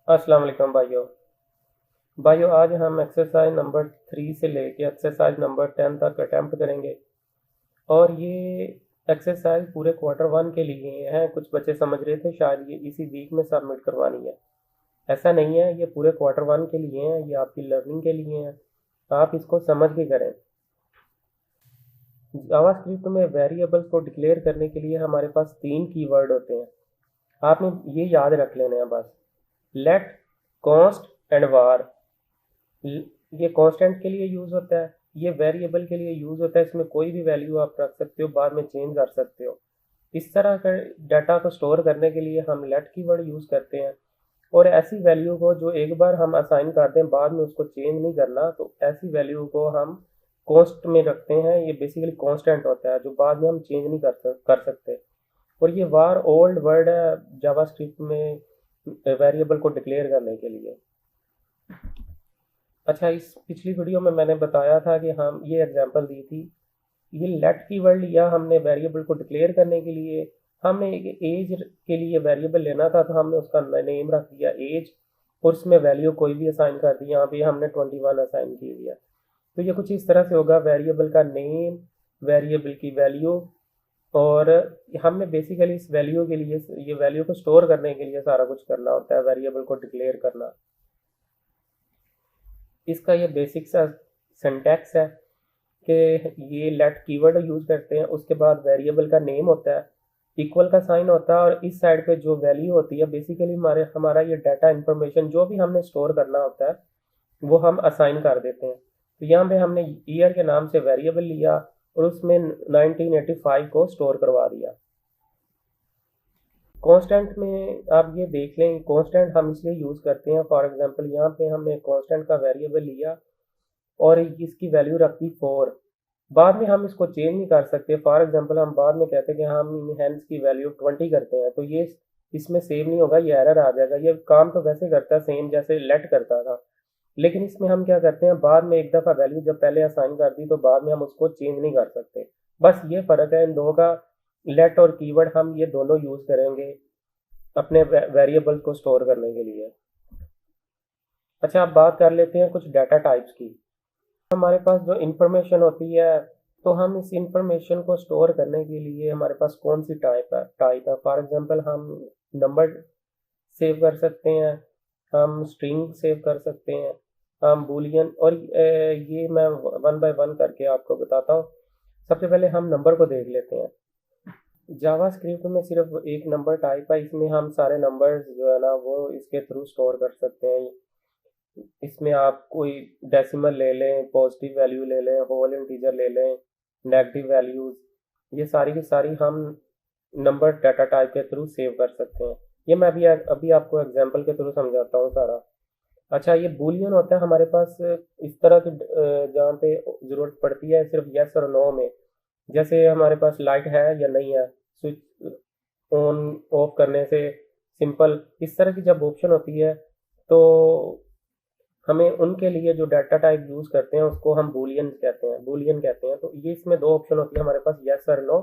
अस्सलाम वालेकुम भाइयों आज हम एक्सरसाइज नंबर 3 से लेके एक्सरसाइज नंबर 10 तक अटेम्प्ट करेंगे। और ये एक्सरसाइज पूरे क्वार्टर 1 के लिए हैं। कुछ बच्चे समझ रहे थे शायद ये इसी वीक में सबमिट करवानी है। ऐसा नहीं है, ये पूरे क्वार्टर 1 के लिए हैं, ये आपकी लर्निंग के लिए हैं। आप इसको समझ के करें। जावास्क्रिप्ट में वेरिएबल्स को डिक्लेयर करने के लिए हमारे पास 3 कीवर्ड होते हैं। आपने ये याद रख लेना है बस। Let, const and var. ये कांस्टेंट के लिए यूज़ होता है, ये वेरिएबल के लिए यूज़ होता है। इसमें कोई भी वैल्यू आप रख सकते हो, बाद में चेंज कर सकते हो। इस तरह का डाटा को स्टोर करने के लिए हम लेट कीवर्ड यूज़ करते हैं। और ऐसी वैल्यू को जो एक बार हम असाइन कर दें, बाद में उसको चेंज नहीं करना, तो ऐसी वैल्यू को हम कॉन्स्ट में रखते हैं। ये बेसिकली कांस्टेंट होता है जो बाद में हम चेंज नहीं कर सकते। और ये वार ओल्ड वर्ड है जावास्क्रिप्ट में वेरिएबल को डिक्लेयर करने के लिए। अच्छा, इस पिछली वीडियो में मैंने बताया था कि हम ये एग्जांपल दी थी। ये लेट कीवर्ड लिया हमने वेरिएबल को डिक्लेयर करने के लिए। हमने एक एज के लिए वेरिएबल लेना था, तो हमने उसका नेम रख दिया एज, और उसमें वैल्यू कोई भी असाइन कर दी। यहाँ पे हमने 21 असाइन की हुई है। तो ये कुछ इस तरह से होगा, वेरिएबल का नेम, वेरिएबल की वैल्यू। और हमने बेसिकली इस वैल्यू के लिए, ये वैल्यू को स्टोर करने के लिए सारा कुछ करना होता है, वेरिएबल को डिक्लेयर करना। इसका ये बेसिक सा सिंटैक्स है कि ये लेट कीवर्ड यूज़ करते हैं, उसके बाद वेरिएबल का नेम होता है, इक्वल का साइन होता है, और इस साइड पे जो वैल्यू होती है बेसिकली हमारा ये डाटा इंफॉर्मेशन जो भी हमने स्टोर करना होता है वो हम असाइन कर देते हैं। तो यहाँ पे हमने ईयर के नाम से वेरिएबल लिया और उसमें 1985 को स्टोर करवा दिया। कांस्टेंट में आप ये देख लें, कांस्टेंट हम इसलिए यूज़ करते हैं, फॉर एग्जांपल यहाँ पे हमने कांस्टेंट का वेरिएबल लिया और इसकी वैल्यू रखी 4। बाद में हम इसको चेंज नहीं कर सकते। फॉर एग्जांपल हम बाद में कहते हैं कि हम इनहेंस की वैल्यू 20 करते हैं, तो ये इसमें सेव नहीं होगा, ये एरर आ जाएगा। ये काम तो वैसे करता है सेम जैसे लेट करता था, लेकिन इसमें हम क्या करते हैं, बाद में एक दफ़ा वैल्यू जब पहले असाइन कर दी तो बाद में हम उसको चेंज नहीं कर सकते। बस ये फ़र्क है इन दो का। लेट और कीवर्ड हम ये दोनों यूज़ करेंगे अपने वेरिएबल्स को स्टोर करने के लिए। अच्छा, अब बात कर लेते हैं कुछ डाटा टाइप्स की। हमारे पास जो इंफॉर्मेशन होती है, तो हम इस इंफॉर्मेशन को स्टोर करने के लिए हमारे पास कौन सी टाइप है। फॉर एग्जांपल हम नंबर सेव कर सकते हैं, हम स्ट्रिंग सेव कर सकते हैं, हम बूलियन। और ये मैं वन बाय वन करके आपको बताता हूँ। सबसे पहले हम नंबर को देख लेते हैं। जावास्क्रिप्ट में सिर्फ एक नंबर टाइप है, इसमें हम सारे नंबर्स जो है ना वो इसके थ्रू स्टोर कर सकते हैं। इसमें आप कोई डेसिमल ले लें, पॉजिटिव वैल्यू ले लें, होल इंटीजर ले लें, नेगेटिव वैल्यूज़, ये सारी की सारी हम नंबर डाटा टाइप के थ्रू सेव कर सकते हैं। ये मैं अभी आपको एग्जांपल के थ्रू समझाता हूँ सारा। अच्छा, ये बूलियन होता है हमारे पास इस तरह की जहाँ पे ज़रूरत पड़ती है सिर्फ यस और नो में। जैसे हमारे पास लाइट है या नहीं है, स्विच ऑन ऑफ करने से, सिंपल इस तरह की जब ऑप्शन होती है, तो हमें उनके लिए जो डाटा टाइप यूज़ करते हैं उसको हम बूलियन कहते हैं। तो ये इसमें दो ऑप्शन होती है हमारे पास, यस और नो।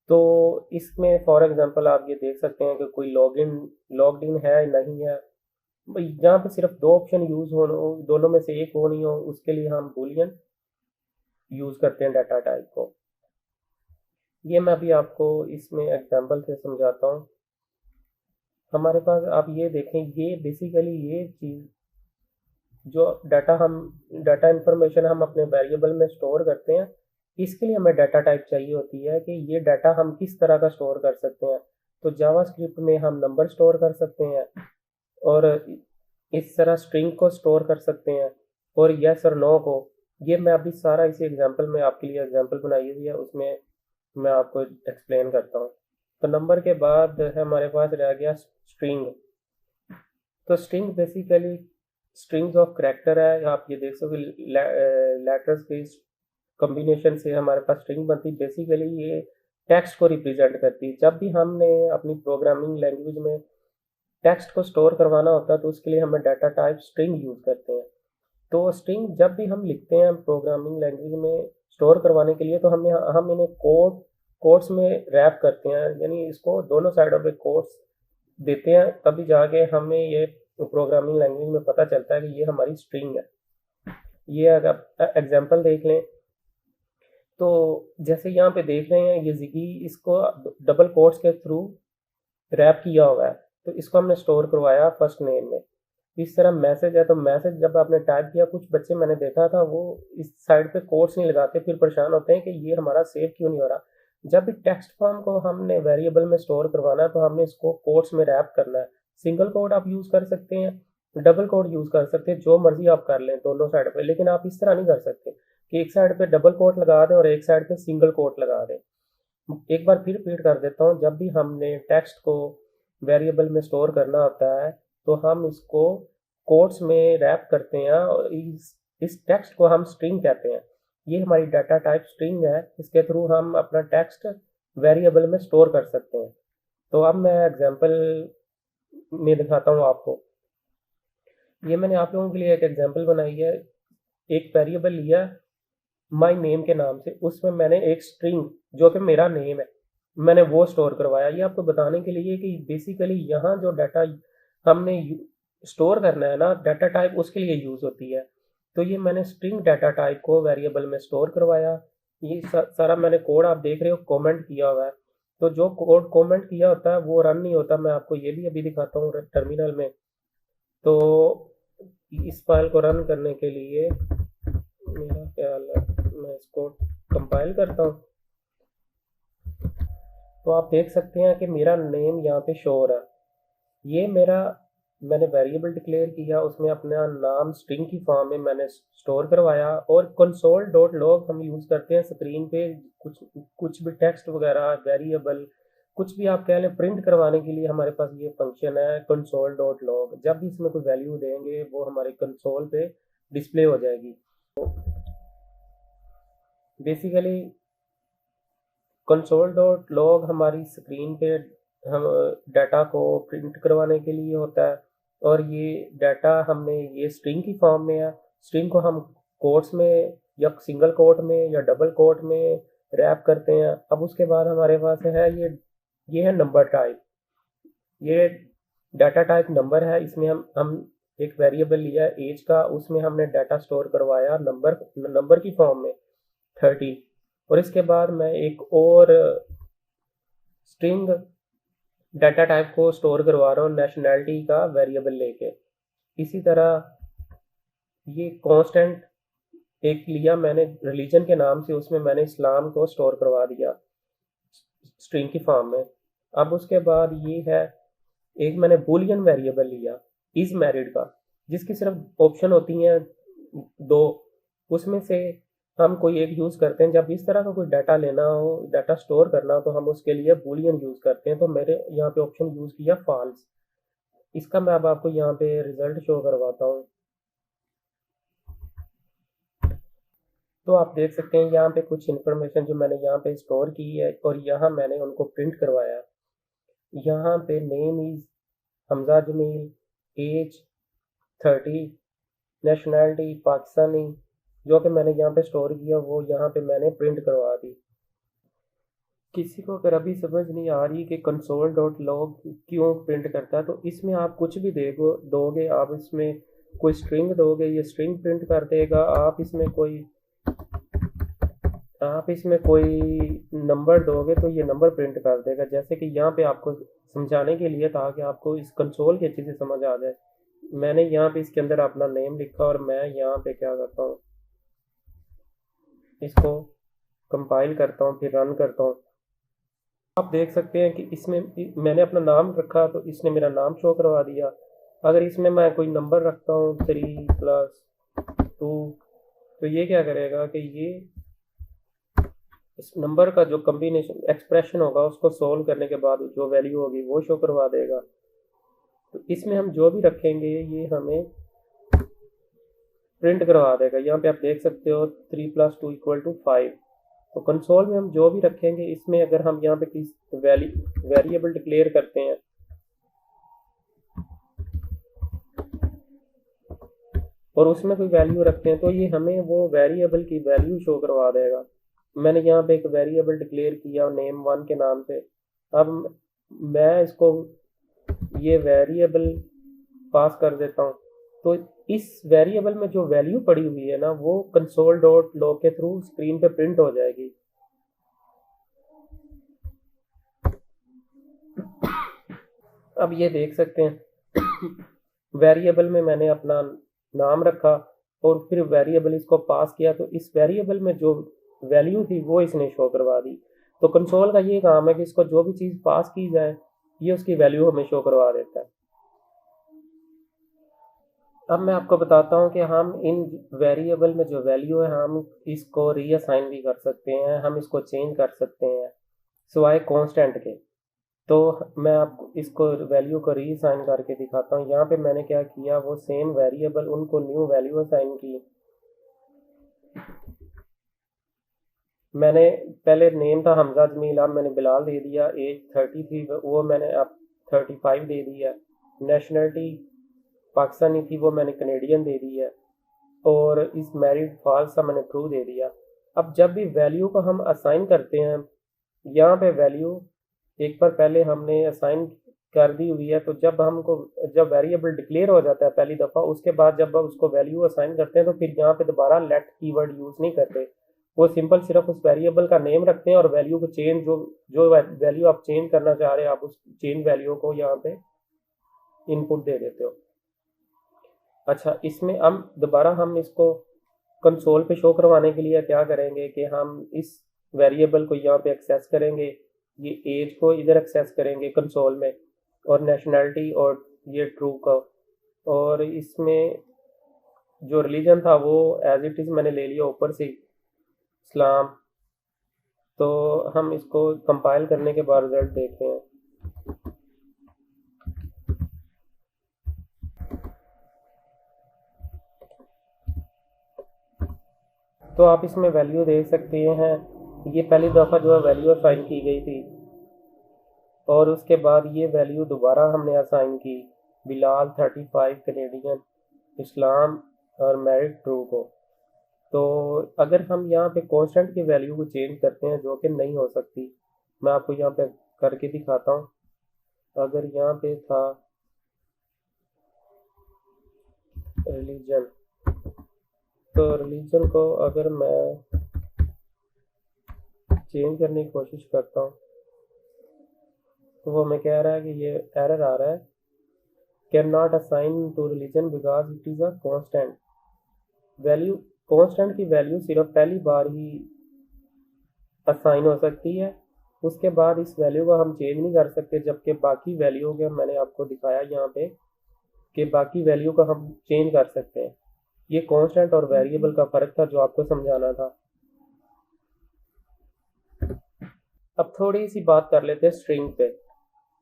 तो इसमें फॉर एग्जांपल आप ये देख सकते हैं कि कोई लॉग्ड इन है नहीं है। भाई जहाँ पे सिर्फ दो ऑप्शन यूज़ हो, दोनों में से एक हो नहीं हो, उसके लिए हम बूलियन यूज़ करते हैं डाटा टाइप को। ये मैं अभी आपको इसमें एग्जांपल से समझाता हूँ। हमारे पास आप ये देखें, ये बेसिकली ये चीज़ जो डाटा इंफॉर्मेशन हम अपने वेरिएबल में स्टोर करते हैं, इसके लिए हमें डाटा टाइप चाहिए होती है कि ये डाटा हम किस तरह का स्टोर कर सकते हैं। तो जावास्क्रिप्ट में हम नंबर स्टोर कर सकते हैं, और इस तरह स्ट्रिंग को स्टोर कर सकते हैं, और यस और नो को। ये मैं अभी सारा इसी एग्जांपल में आपके लिए एग्जांपल बनाई हुई है, उसमें मैं आपको एक्सप्लेन करता हूँ। तो नंबर के बाद है हमारे पास रह गया स्ट्रिंग। तो string basically strings of character है। आप ये देख सकते लेटर्स के कॉम्बिनेशन से हमारे पास स्ट्रिंग बनती। बेसिकली ये टेक्स्ट को रिप्रेजेंट करती है। जब भी हमने अपनी प्रोग्रामिंग लैंग्वेज में टेक्स्ट को स्टोर करवाना होता है, तो उसके लिए हमें डाटा टाइप स्ट्रिंग यूज़ करते हैं। तो स्ट्रिंग जब भी हम लिखते हैं प्रोग्रामिंग लैंग्वेज में स्टोर करवाने के लिए, तो हम इन्हें कोट्स में रैप करते हैं, यानी इसको दोनों साइडों पे कोट्स देते हैं, तभी जाके हमें ये प्रोग्रामिंग लैंग्वेज में पता चलता है कि ये हमारी स्ट्रिंग है। ये अगर एग्जांपल देख लें तो जैसे यहाँ पे देख रहे हैं ये जिगी, इसको डबल कोट्स के थ्रू रैप किया हुआ है, तो इसको हमने स्टोर करवाया फर्स्ट नेम में। इस तरह मैसेज है, तो मैसेज जब आपने टाइप किया, कुछ बच्चे मैंने देखा था वो इस साइड पे कोट्स नहीं लगाते, फिर परेशान होते हैं कि ये हमारा सेव क्यों नहीं हो रहा। जब भी टेक्स्ट फॉर्म को हमने वेरिएबल में स्टोर करवाना है तो हमने इसको कोट्स में रैप करना है। सिंगल कोट आप यूज़ कर सकते हैं, डबल कोट यूज़ कर सकते हैं, जो मर्जी आप कर लें दोनों साइड पे, लेकिन आप इस तरह नहीं कर सकते कि एक साइड पे डबल कोट लगा दें और एक साइड पे सिंगल कोट लगा दें। एक बार फिर रिपीट कर देता हूँ, जब भी हमने टेक्स्ट को वेरिएबल में स्टोर करना होता है तो हम इसको कोट्स में रैप करते हैं और इस टेक्स्ट को हम स्ट्रिंग कहते हैं। ये हमारी डाटा टाइप स्ट्रिंग है, इसके थ्रू हम अपना टेक्स्ट वेरिएबल में स्टोर कर सकते हैं। तो अब मैं एग्जांपल में दिखाता हूँ आपको। ये मैंने आप लोगों के लिए एक एग्जांपल बनाई है। एक वेरिएबल लिया माय नेम के नाम से, उसमें मैंने एक स्ट्रिंग जो कि मेरा नेम है मैंने वो स्टोर करवाया। ये आपको बताने के लिए कि बेसिकली यहाँ जो डाटा हमने स्टोर करना है ना, डाटा टाइप उसके लिए यूज़ होती है। तो ये मैंने स्ट्रिंग डाटा टाइप को वेरिएबल में स्टोर करवाया। ये सारा मैंने कोड आप देख रहे हो कमेंट किया हुआ है। तो जो कोड कमेंट किया होता है वो रन नहीं होता। मैं आपको ये भी अभी दिखाता हूँ टर्मिनल में। तो इस फाइल को रन करने के लिए मेरा ख्याल है मैं इसको कंपाइल करता हूँ, तो आप देख सकते हैं कि मेरा नेम यहाँ पे शो हो रहा है। ये मैंने वेरिएबल डिक्लेयर किया, उसमें अपना नाम स्ट्रिंग की फॉर्म में मैंने स्टोर करवाया। और कंसोल डॉट लॉग हम यूज़ करते हैं स्क्रीन पे कुछ भी टेक्स्ट वगैरह वेरिएबल कुछ भी आप कह लें प्रिंट करवाने के लिए हमारे पास ये फंक्शन है कंसोल डॉट लॉग। जब भी इसमें कोई वैल्यू देंगे वो हमारे कंसोल पे डिस्प्ले हो जाएगी। बेसिकली कंसोल डॉट लॉग हमारी स्क्रीन पे हम डाटा को प्रिंट करवाने के लिए होता है। और ये डाटा हमने ये स्ट्रिंग की फॉर्म में है। स्ट्रिंग को हम कोट्स में या सिंगल कोट में या डबल कोट में रैप करते हैं। अब उसके बाद हमारे पास है ये है नंबर टाइप। ये डाटा टाइप नंबर है। इसमें हम एक वेरिएबल लिया है एज का, उसमें हमने डाटा स्टोर करवाया नंबर की फॉर्म में 30। और इसके बाद मैं एक और स्ट्रिंग डाटा टाइप को स्टोर करवा रहा हूँ नेशनैलिटी का वेरिएबल लेके। इसी तरह ये कांस्टेंट एक लिया मैंने रिलीजन के नाम से, उसमें मैंने इस्लाम को स्टोर करवा दिया स्ट्रिंग की फॉर्म में। अब उसके बाद ये है एक मैंने बूलियन वेरिएबल लिया इज मैरिड का, जिसकी सिर्फ ऑप्शन होती हैं दो, उसमें से हम कोई एक यूज़ करते हैं। जब इस तरह का कोई डाटा लेना हो, डाटा स्टोर करना हो, तो हम उसके लिए बूलियन यूज़ करते हैं। तो मेरे यहाँ पे ऑप्शन यूज़ किया फॉल्स। इसका मैं अब आपको यहाँ पे रिजल्ट शो करवाता हूँ। तो आप देख सकते हैं यहाँ पे कुछ इन्फॉर्मेशन जो मैंने यहाँ पे स्टोर की है और यहाँ मैंने उनको प्रिंट करवाया। यहाँ पे name is Hamza Jameel, age 30, nationality Pakistani, जो कि मैंने यहाँ पे स्टोर किया वो यहाँ पे मैंने प्रिंट करवा दी। किसी को अगर अभी समझ नहीं आ रही कि कंसोल डॉट लॉग क्यों प्रिंट करता है, तो इसमें आप कुछ भी दोगे, आप इसमें कोई स्ट्रिंग दोगे ये स्ट्रिंग प्रिंट कर देगा। आप इसमें कोई नंबर दोगे तो ये नंबर प्रिंट कर देगा। जैसे कि यहाँ पे आपको समझाने के लिए था कि आपको इस कंसोल की अच्छे से समझ आ जाए, मैंने यहाँ पे इसके अंदर अपना नेम लिखा और मैं यहाँ पे क्या करता हूँ, इसको कंपाइल करता हूँ फिर रन करता हूँ। आप देख सकते हैं कि इसमें मैंने अपना नाम रखा तो इसने मेरा नाम शो करवा दिया। अगर इसमें मैं कोई नंबर रखता हूँ 3+2, तो ये क्या करेगा कि ये इस नंबर का जो कम्बिनेशन एक्सप्रेशन होगा उसको सोल्व करने के बाद जो वैल्यू होगी वो शो करवा देगा। तो इसमें हम जो भी रखेंगे ये हमें प्रिंट करवा देगा। यहाँ पे आप देख सकते हो 3+2 = 5। तो कंसोल में हम जो भी रखेंगे इसमें अगर हम यहाँ पे किस वेरिएबल डिक्लेयर करते हैं और उसमें कोई वैल्यू रखते हैं तो ये हमें वो वेरिएबल की वैल्यू शो करवा देगा। मैंने यहाँ पे एक वेरिएबल डिक्लेयर किया नेम 1 के नाम से। अब मैं इसको ये वेरिएबल पास कर देता हूँ, तो इस वेरिएबल में जो वैल्यू पड़ी हुई है ना वो कंसोल डॉट लॉग के थ्रू स्क्रीन पे प्रिंट हो जाएगी। अब ये देख सकते हैं वेरिएबल में मैंने अपना नाम रखा और फिर वेरिएबल इसको पास किया, तो इस वेरिएबल में जो वैल्यू थी वो इसने शो करवा दी। तो कंसोल का ये काम है कि इसको जो भी चीज़ पास की जाए ये उसकी वैल्यू हमें शो करवा देता है। अब मैं आपको बताता हूँ कि हम इन वेरिएबल में जो वैल्यू है हम इसको रीअसाइन भी कर सकते हैं, हम इसको चेंज कर सकते हैं सिवाय कांस्टेंट के। तो मैं आपको इसको वैल्यू को रीअसाइन करके दिखाता हूँ। यहाँ पे मैंने क्या किया, वो सेम वेरिएबल उनको न्यू वैल्यू असाइन की। मैंने पहले नेम था हमजा जमील, अब मैंने बिलाल दे दिया। एज 30 थी, वो मैंने अब 35 दे दिया। नेशनलिटी पाकिस्तानी थी, वो मैंने कनेडियन दे दी है। और इस मैरिड फॉल्स का मैंने ट्रू दे दिया। अब जब भी वैल्यू को हम असाइन करते हैं, यहाँ पे वैल्यू एक बार पहले हमने असाइन कर दी हुई है, तो जब वेरिएबल डिक्लेयर हो जाता है पहली दफ़ा, उसके बाद जब हम उसको वैल्यू असाइन करते हैं तो फिर यहाँ पे दोबारा लेट कीवर्ड यूज़ नहीं करते। वो सिंपल सिर्फ उस वेरिएबल का नेम रखते हैं और वैल्यू को चेंज जो जो वैल्यू आप चेंज करना चाह रहे हैं आप उस चेंज वैल्यू को यहाँ पे इनपुट दे देते हो। अच्छा, इसमें हम इसको कंसोल पे शो करवाने के लिए क्या करेंगे कि हम इस वेरिएबल को यहाँ पे एक्सेस करेंगे, ये एज को इधर एक्सेस करेंगे कंसोल में, और नेशनलिटी और ये ट्रू का, और इसमें जो रिलीजन था वो एज इट इज़ मैंने ले लिया ऊपर से इस्लाम। तो हम इसको कंपाइल करने के बाद रिजल्ट देखते हैं। तो आप इसमें वैल्यू देख सकते हैं, ये पहली दफ़ा जो है वैल्यू असाइन की गई थी और उसके बाद ये वैल्यू दोबारा हमने असाइन की बिलाल 35 कनेडियन इस्लाम और मैरिड ट्रू को। तो अगर हम यहाँ पे कांस्टेंट की वैल्यू को चेंज करते हैं जो कि नहीं हो सकती, मैं आपको यहाँ पे करके दिखाता हूँ। अगर यहाँ पे था रिलीजन, तो रिलीजन को अगर मैं चेंज करने की कोशिश करता हूँ तो वो हमें कह रहा है कि ये एरर आ रहा है, can not assign to religion because it is a constant value. Constant की वैल्यू सिर्फ पहली बार ही असाइन हो सकती है, उसके बाद इस वैल्यू को हम चेंज नहीं कर सकते, जबकि बाकी वैल्यू के मैंने आपको दिखाया यहाँ पे कि बाकी वैल्यू को हम चेंज कर सकते हैं। ये कांस्टेंट और वेरिएबल का फ़र्क था जो आपको समझाना था। अब थोड़ी सी बात कर लेते हैं स्ट्रिंग पे।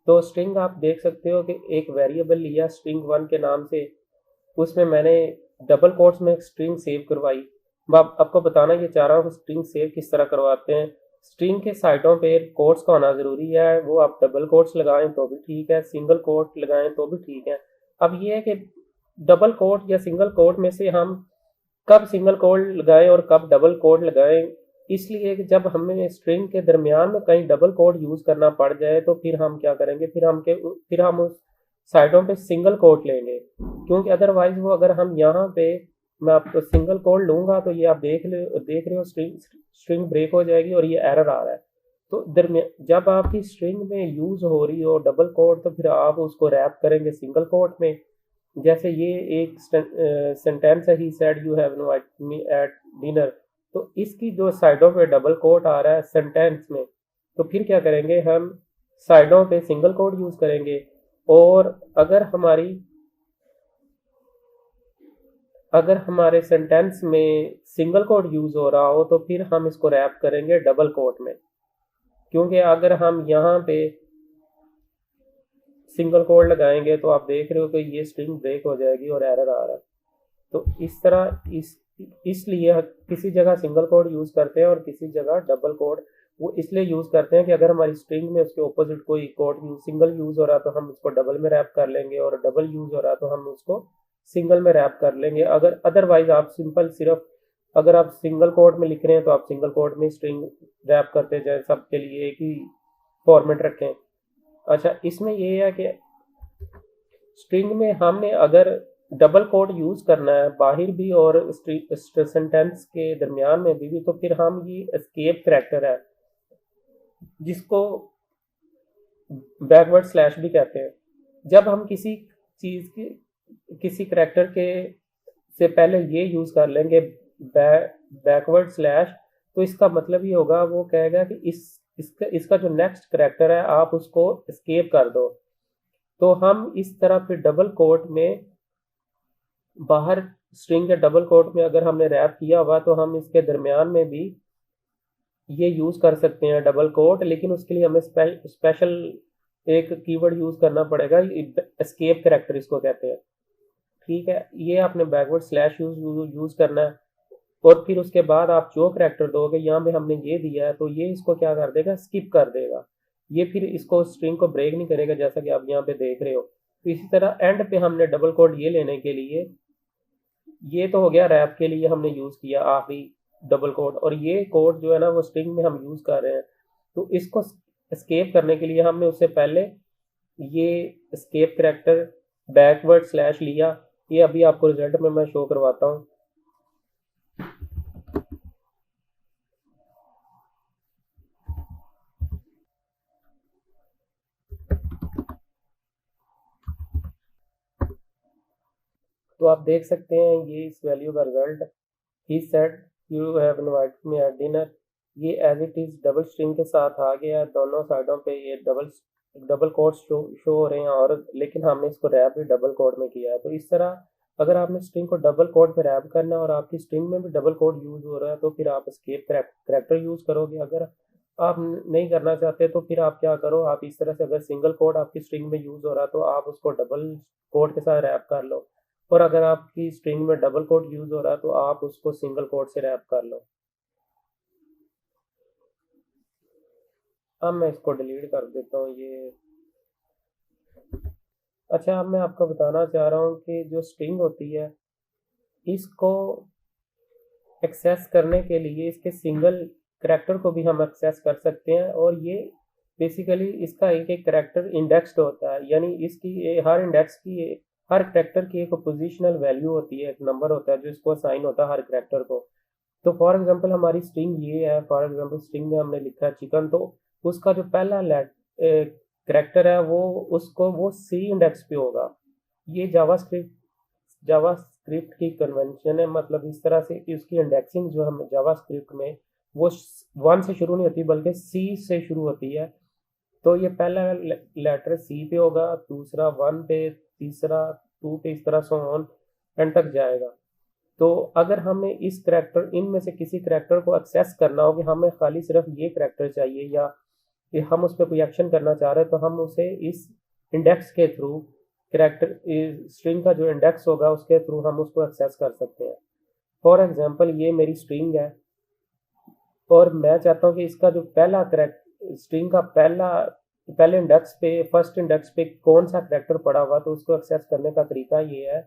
तो स्ट्रिंग आप देख सकते हो कि एक वेरिएबल लिया स्ट्रिंग 1 के नाम से, उसमें मैंने डबल कोट्स में एक स्ट्रिंग सेव करवाई। अब आपको बताना ये चाह रहा हूँ कि स्ट्रिंग सेव किस तरह करवाते हैं। स्ट्रिंग के साइडों पे कोट्स का होना ज़रूरी है, वो आप डबल कोट्स लगाएं तो भी ठीक है, सिंगल कोट लगाएं तो भी ठीक है। अब ये है कि डबल कोट या सिंगल कोट में से हम कब सिंगल कोट लगाएं और कब डबल कोट लगाएं, इसलिए कि जब हमें स्ट्रिंग के दरमियान में कहीं डबल कोट यूज़ करना पड़ जाए तो फिर हम क्या करेंगे, फिर हम उस साइडों पे सिंगल कोट लेंगे, क्योंकि अदरवाइज वो अगर हम यहाँ पे मैं आपको सिंगल कोट लूँगा तो ये आप देख रहे हो स्ट्रिंग ब्रेक हो जाएगी और ये एरर आ रहा है। तो दरमियान जब आपकी स्ट्रिंग में यूज़ हो रही हो डबल कोट तो फिर आप उसको रैप करेंगे सिंगल कोट में। जैसे ये एक सेंटेंस है, ही said you have invited me at dinner, तो इसकी जो साइडों पे डबल कोट आ रहा है सेंटेंस में, तो फिर क्या करेंगे, हम साइडों पे सिंगल कोट यूज़ करेंगे। और अगर हमारे सेंटेंस में सिंगल कोट यूज़ हो रहा हो तो फिर हम इसको रैप करेंगे डबल कोट में, क्योंकि अगर हम यहाँ पे सिंगल कोट लगाएंगे तो आप देख रहे हो कि ये स्ट्रिंग ब्रेक हो जाएगी और एरर आ रहा है। तो इस तरह इसलिए किसी जगह सिंगल कोट यूज़ करते हैं और किसी जगह डबल कोट। वो इसलिए यूज़ करते हैं कि अगर हमारी स्ट्रिंग में उसके ऑपोजिट कोई कोट सिंगल यूज़ हो रहा है तो हम उसको डबल में रैप कर लेंगे, और डबल यूज़ हो रहा है तो हम उसको सिंगल में रैप कर लेंगे। अगर अदरवाइज आप अगर आप सिंगल कोट में लिख रहे हैं तो आप सिंगल कोट में स्ट्रिंग रैप करते जाए, सबके लिए एक ही फॉर्मेट रखें। अच्छा, इसमें ये है कि स्ट्रिंग में हमने अगर डबल कोड यूज करना है बाहर भी और सेंटेंस के दरमियान में भी तो फिर हम ये एस्केप करैक्टर है जिसको बैकवर्ड स्लैश भी कहते हैं। जब हम किसी चीज के किसी करैक्टर के से पहले ये यूज कर लेंगे बैकवर्ड स्लैश, तो इसका मतलब ये होगा, वो कहेगा कि इसका जो नेक्स्ट करैक्टर है आप उसको एस्केप कर दो। तो हम इस तरह फिर डबल कोट में बाहर स्ट्रिंग के डबल कोट में अगर हमने रैप किया हुआ तो हम इसके दरमियान में भी ये यूज कर सकते हैं डबल कोट, लेकिन उसके लिए हमें स्पेशल एक कीवर्ड यूज करना पड़ेगा, एस्केप करैक्टर इसको कहते हैं। ठीक है, ये आपने बैकवर्ड स्लैश यूज करना है और फिर उसके बाद आप जो करैक्टर दोगे, यहाँ पे हमने ये दिया है तो ये इसको क्या कर देगा, स्किप कर देगा। ये फिर इसको स्ट्रिंग को ब्रेक नहीं करेगा जैसा कि आप यहाँ पे देख रहे हो। तो इसी तरह एंड पे हमने डबल कोड ये लेने के लिए, ये तो हो गया रैप के लिए हमने यूज किया आखिरी डबल कोड, और ये कोड जो है ना वो स्ट्रिंग में हम यूज कर रहे हैं। तो इसको एस्केप करने के लिए हमने उससे पहले ये एस्केप करैक्टर बैकवर्ड स्लैश लिया। ये अभी आपको रिजल्ट में मैं शो करवाता हूँ। तो आप देख सकते हैं ये इस वैल्यू का result. He said you have invited me at dinner, ये as it is double string के साथ आ गया, दोनों साइडों पे ये डबल कोड शो हो रहे हैं, और लेकिन हमने इसको रैप भी डबल कोड में किया है। तो इस तरह अगर आपने स्ट्रिंग को डबल कोड में रैप करना है और आपकी स्ट्रिंग में भी डबल कोड यूज हो रहा है तो फिर आप एस्केप करैक्टर यूज करोगे। अगर आप नहीं करना चाहते तो फिर आप क्या करो, आप इस तरह से अगर सिंगल कोड आपकी स्ट्रिंग में यूज हो रहा है तो आप उसको डबल कोड के साथ रैप कर लो, और अगर आपकी स्ट्रिंग में डबल कोड यूज हो रहा है तो आप उसको सिंगल कोड से रैप कर लो। अब मैं इसको डिलीट कर देता हूँ ये। अच्छा, अब मैं आपको बताना चाह रहा हूँ कि जो स्ट्रिंग होती है इसको एक्सेस करने के लिए इसके सिंगल करैक्टर को भी हम एक्सेस कर सकते हैं, और ये बेसिकली इसका एक एक करैक्टर इंडेक्स्ड होता है, यानी इसकी हर इंडेक्स की हर करैक्टर की एक पोजिशनल वैल्यू होती है, एक नंबर होता है जो इसको असाइन होता है हर करैक्टर को। तो फॉर एग्जांपल हमारी स्ट्रिंग ये है, फॉर एग्जांपल स्ट्रिंग में हमने लिखा है चिकन, तो उसका जो पहला करैक्टर है वो सी इंडेक्स पे होगा। ये जावास्क्रिप्ट की कन्वेंशन है, मतलब इस तरह से कि उसकी इंडेक्सिंग जो हम जावास्क्रिप्ट में वो 1 से शुरू नहीं होती बल्कि सी से शुरू होती है। तो ये पहला लेटर सी पे होगा, दूसरा 1 पे, तीसरा 2 पे, इस तरह सो ऑन एंड तक जाएगा। तो अगर हमें इस करैक्टर इनमें से किसी करैक्टर को एक्सेस करना हो कि हमें खाली सिर्फ ये करैक्टर चाहिए, या कि हम उस पर कोई एक्शन करना चाह रहे हैं, तो हम उसे इस इंडेक्स के थ्रू करैक्टर स्ट्रिंग का जो इंडेक्स होगा उसके थ्रू हम उसको एक्सेस कर सकते हैं। फॉर एग्जांपल ये मेरी स्ट्रिंग है और मैं चाहता हूँ कि इसका जो पहला करैक्टर स्ट्रिंग का पहले इंडेक्स पे, फर्स्ट इंडेक्स पे कौन सा करैक्टर पड़ा हुआ, तो उसको एक्सेस करने का तरीका ये है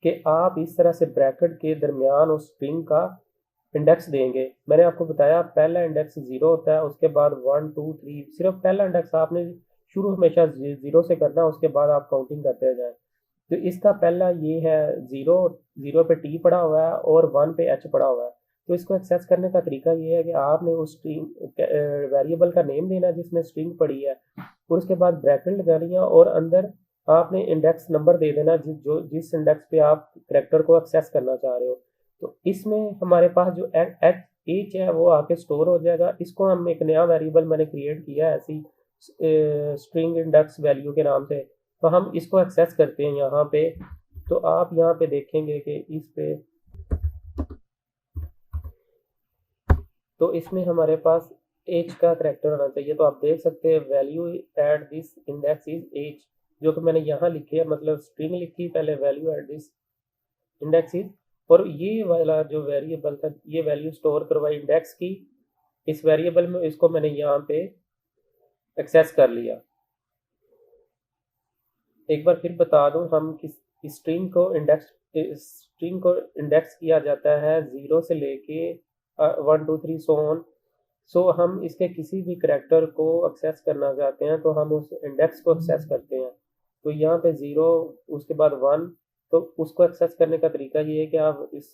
कि आप इस तरह से ब्रैकेट के दरमियान उस स्ट्रिंग का इंडेक्स देंगे। मैंने आपको बताया पहला इंडेक्स 0 होता है, उसके बाद 1 2 3, सिर्फ पहला इंडेक्स आपने शुरू हमेशा 0 से करना, उसके बाद आप काउंटिंग करते जाएं। तो इसका पहला ये है 0, 0 पे टी पड़ा हुआ है और 1 पे एच पड़ा हुआ है। तो इसको एक्सेस करने का तरीका ये है कि आपने उस स्ट्रिंग वेरिएबल का नेम देना जिसमें स्ट्रिंग पड़ी है, और उसके बाद ब्रैकेट लगानी है, और अंदर आपने इंडेक्स नंबर दे देना जिस इंडेक्स पे आप करैक्टर को एक्सेस करना चाह रहे हो। तो इसमें हमारे पास जो एच है वो आके स्टोर हो जाएगा। इसको हम एक नया वेरिएबल मैंने क्रिएट किया है ऐसी स्ट्रिंग इंडेक्स वैल्यू के नाम से, तो हम इसको एक्सेस करते हैं यहाँ पे। तो आप यहाँ पे देखेंगे कि इस पे, तो इसमें हमारे पास एज का करैक्टर होना चाहिए। तो आप देख सकते हैं value at this index is age, जो कि मैंने यहाँ लिखी है, मतलब स्ट्रिंग लिखी पहले, value at this index is, और ये वाला जो वेरिएबल था ये वैल्यू स्टोर करवाई इंडेक्स की इस वेरिएबल में, इसको मैंने यहाँ पे एक्सेस कर लिया। एक बार फिर बता दूं, हम किस स्ट्रिंग को इंडेक्स किया जाता है 0 से लेके 1 2 3 सो ऑन। सो हम इसके किसी भी करैक्टर को एक्सेस करना चाहते हैं तो हम उस इंडेक्स को एक्सेस करते हैं। तो यहाँ पे 0 उसके बाद 1, तो उसको एक्सेस करने का तरीका ये है कि आप इस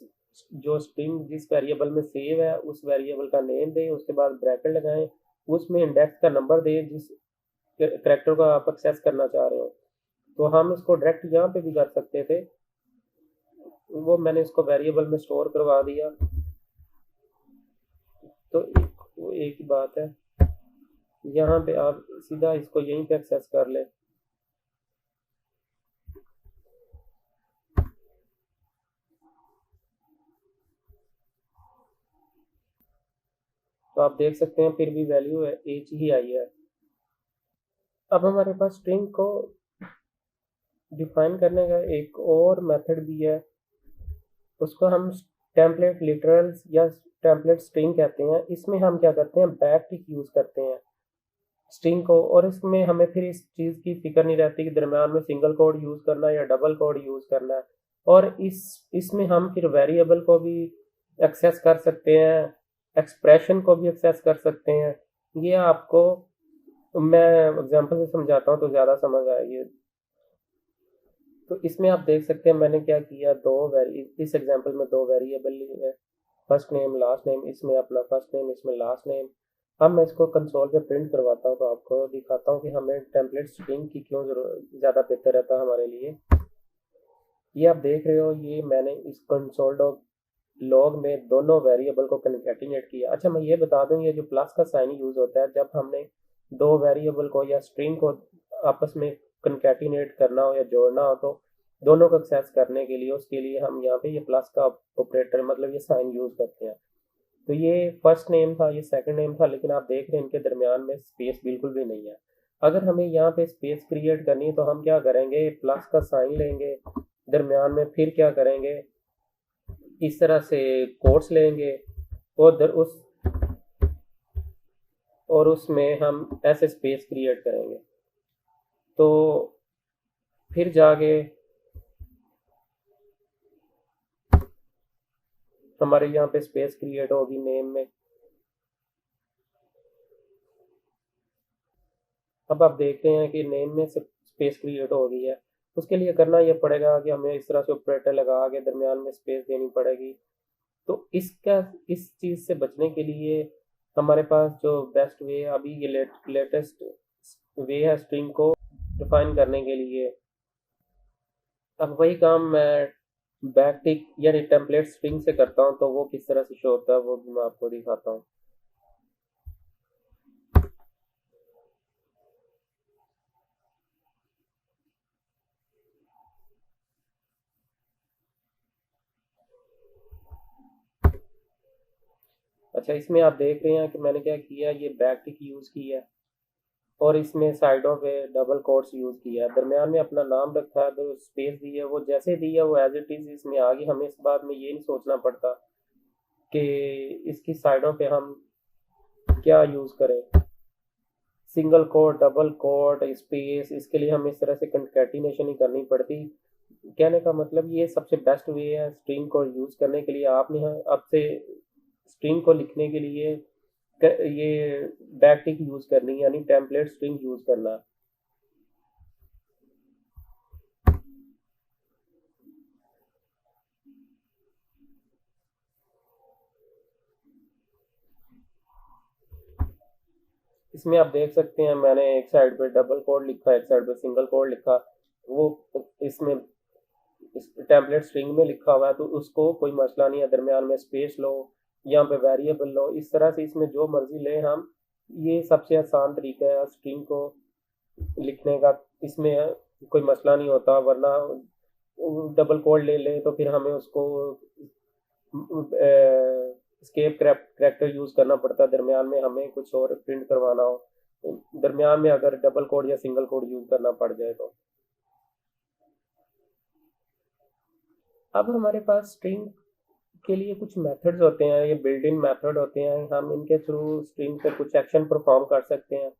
जो स्ट्रिंग जिस वेरिएबल में सेव है उस वेरिएबल का नेम दें, उसके बाद ब्रैकेट लगाएं, उसमें इंडेक्स का नंबर दें जिस करैक्टर को आप एक्सेस करना चाह रहे हो। तो हम इसको डायरेक्ट यहाँ पे भी कर सकते थे, वो मैंने इसको वेरिएबल में स्टोर करवा दिया। तो वो एक ही बात है, यहाँ पे आप सीधा इसको यहीं पे एक्सेस कर ले। तो आप देख सकते हैं फिर भी वैल्यू एच ही आई है। अब हमारे पास स्ट्रिंग को डिफाइन करने का एक और मेथड भी है, उसको हम टेम्पलेट लिटरल्स या टेम्पलेट स्ट्रिंग कहते हैं। इसमें हम क्या करते हैं, बैक टिक यूज़ करते हैं स्ट्रिंग को, और इसमें हमें फिर इस चीज़ की फिक्र नहीं रहती कि दरम्यान में सिंगल कोड यूज़ करना है या डबल कोड यूज़ करना है। और इसमें हम फिर वेरिएबल को भी एक्सेस कर सकते हैं, एक्सप्रेशन को भी एक्सेस कर सकते हैं। ये आपको मैं एग्जांपल से समझाता हूँ तो ज़्यादा समझ आएगी। तो इसमें आप देख सकते हैं मैंने क्या किया, इस एग्जांपल में दो वेरिएबल लिए हैं, फर्स्ट नेम लास्ट नेम, इसमें अपना फर्स्ट नेम इसमें लास्ट नेम। अब मैं इसको कंसोल पे प्रिंट करवाता हूँ तो आपको दिखाता हूँ कि हमें टेम्पलेट स्ट्रिंग की क्यों ज़्यादा बेहतर रहता है हमारे लिए। ये आप देख रहे हो, ये मैंने इस कंसोल लॉग में दोनों वेरिएबल को कन्कैटिनेट किया। अच्छा मैं ये बता दूं, ये जो प्लस का साइन यूज़ होता है जब हमने दो वेरिएबल को या स्ट्रिंग को आपस में कन्कैटिनेट करना हो या जोड़ना हो, तो दोनों को एक्सेस करने के लिए उसके लिए हम यहाँ पे ये प्लस का ऑपरेटर मतलब ये साइन यूज़ करते हैं। तो ये फर्स्ट नेम था, ये सेकंड नेम था, लेकिन आप देख रहे हैं इनके दरमियान में स्पेस बिल्कुल भी नहीं है। अगर हमें यहाँ पे स्पेस क्रिएट करनी है तो हम क्या करेंगे, प्लस का साइन लेंगे, दरमियान में फिर क्या करेंगे, इस तरह से कोट्स लेंगे और उसमें हम ऐसे स्पेस क्रिएट करेंगे। तो फिर जाके हमारे यहाँ पे स्पेस क्रिएट होगी नेम में। अब आप देखते हैं कि नेम में स्पेस क्रिएट हो गई है। उसके लिए करना ये पड़ेगा कि हमें इस तरह से ऑपरेटर लगा के दरमियान में स्पेस देनी पड़ेगी। तो इस चीज़ से बचने के लिए हमारे पास जो बेस्ट वे है अभी ये लेटेस्ट वे है स्ट्रिंग को डिफाइन करने के लिए। अब वही काम मैं बैकटिक यानी टेम्पलेट स्ट्रिंग से करता हूँ, तो वो किस तरह से शो होता है वो भी मैं आपको दिखाता हूँ। अच्छा इसमें आप देख रहे हैं कि मैंने क्या किया, ये बैकटिक यूज़ किया है और इसमें साइडों पे डबल कोट्स यूज़ किया है, दरमियान में अपना नाम रखा है, तो स्पेस दी है, वो जैसे दी है वो एज इट इज़ इसमें आ गई। हमें इस बात में ये नहीं सोचना पड़ता कि इसकी साइडों पे हम क्या यूज़ करें, single quote double quote space, इसके लिए हमें इस तरह से कंकैटिनेशन ही करनी पड़ती। कहने का मतलब ये सबसे बेस्ट वे है स्ट्रिंग को यूज़ करने के लिए। आपने अब से स्ट्रिंग को लिखने के लिए ये बैकटिक यूज़ करनी है यानी टेम्पलेट स्ट्रिंग यूज़ करना। इसमें आप देख सकते हैं मैंने एक साइड पे डबल कोड लिखा, एक साइड पे सिंगल कोड लिखा, वो इसमें इस टेम्पलेट स्ट्रिंग में लिखा हुआ है तो उसको कोई मसला नहीं है, दरमियान में स्पेस लो, यहाँ पे वेरिएबल लो, इस तरह से इसमें जो मर्जी ले हम। ये सबसे आसान तरीका है स्ट्रिंग को लिखने का, इसमें कोई मसला नहीं होता। वरना डबल कोड ले ले तो फिर हमें उसको स्केप करैक्टर यूज़ करना पड़ता है, दरमियान में हमें कुछ और प्रिंट करवाना हो, दरमियान में अगर डबल कोड या सिंगल कोड यूज़ करना पड़ जाए तो। अब हमारे पास स्ट्रिंग के लिए कुछ मेथड्स होते हैं, ये बिल्ट इन मेथड होते हैं, हम इनके थ्रू स्ट्रिंग पे कुछ एक्शन परफॉर्म कर सकते हैं।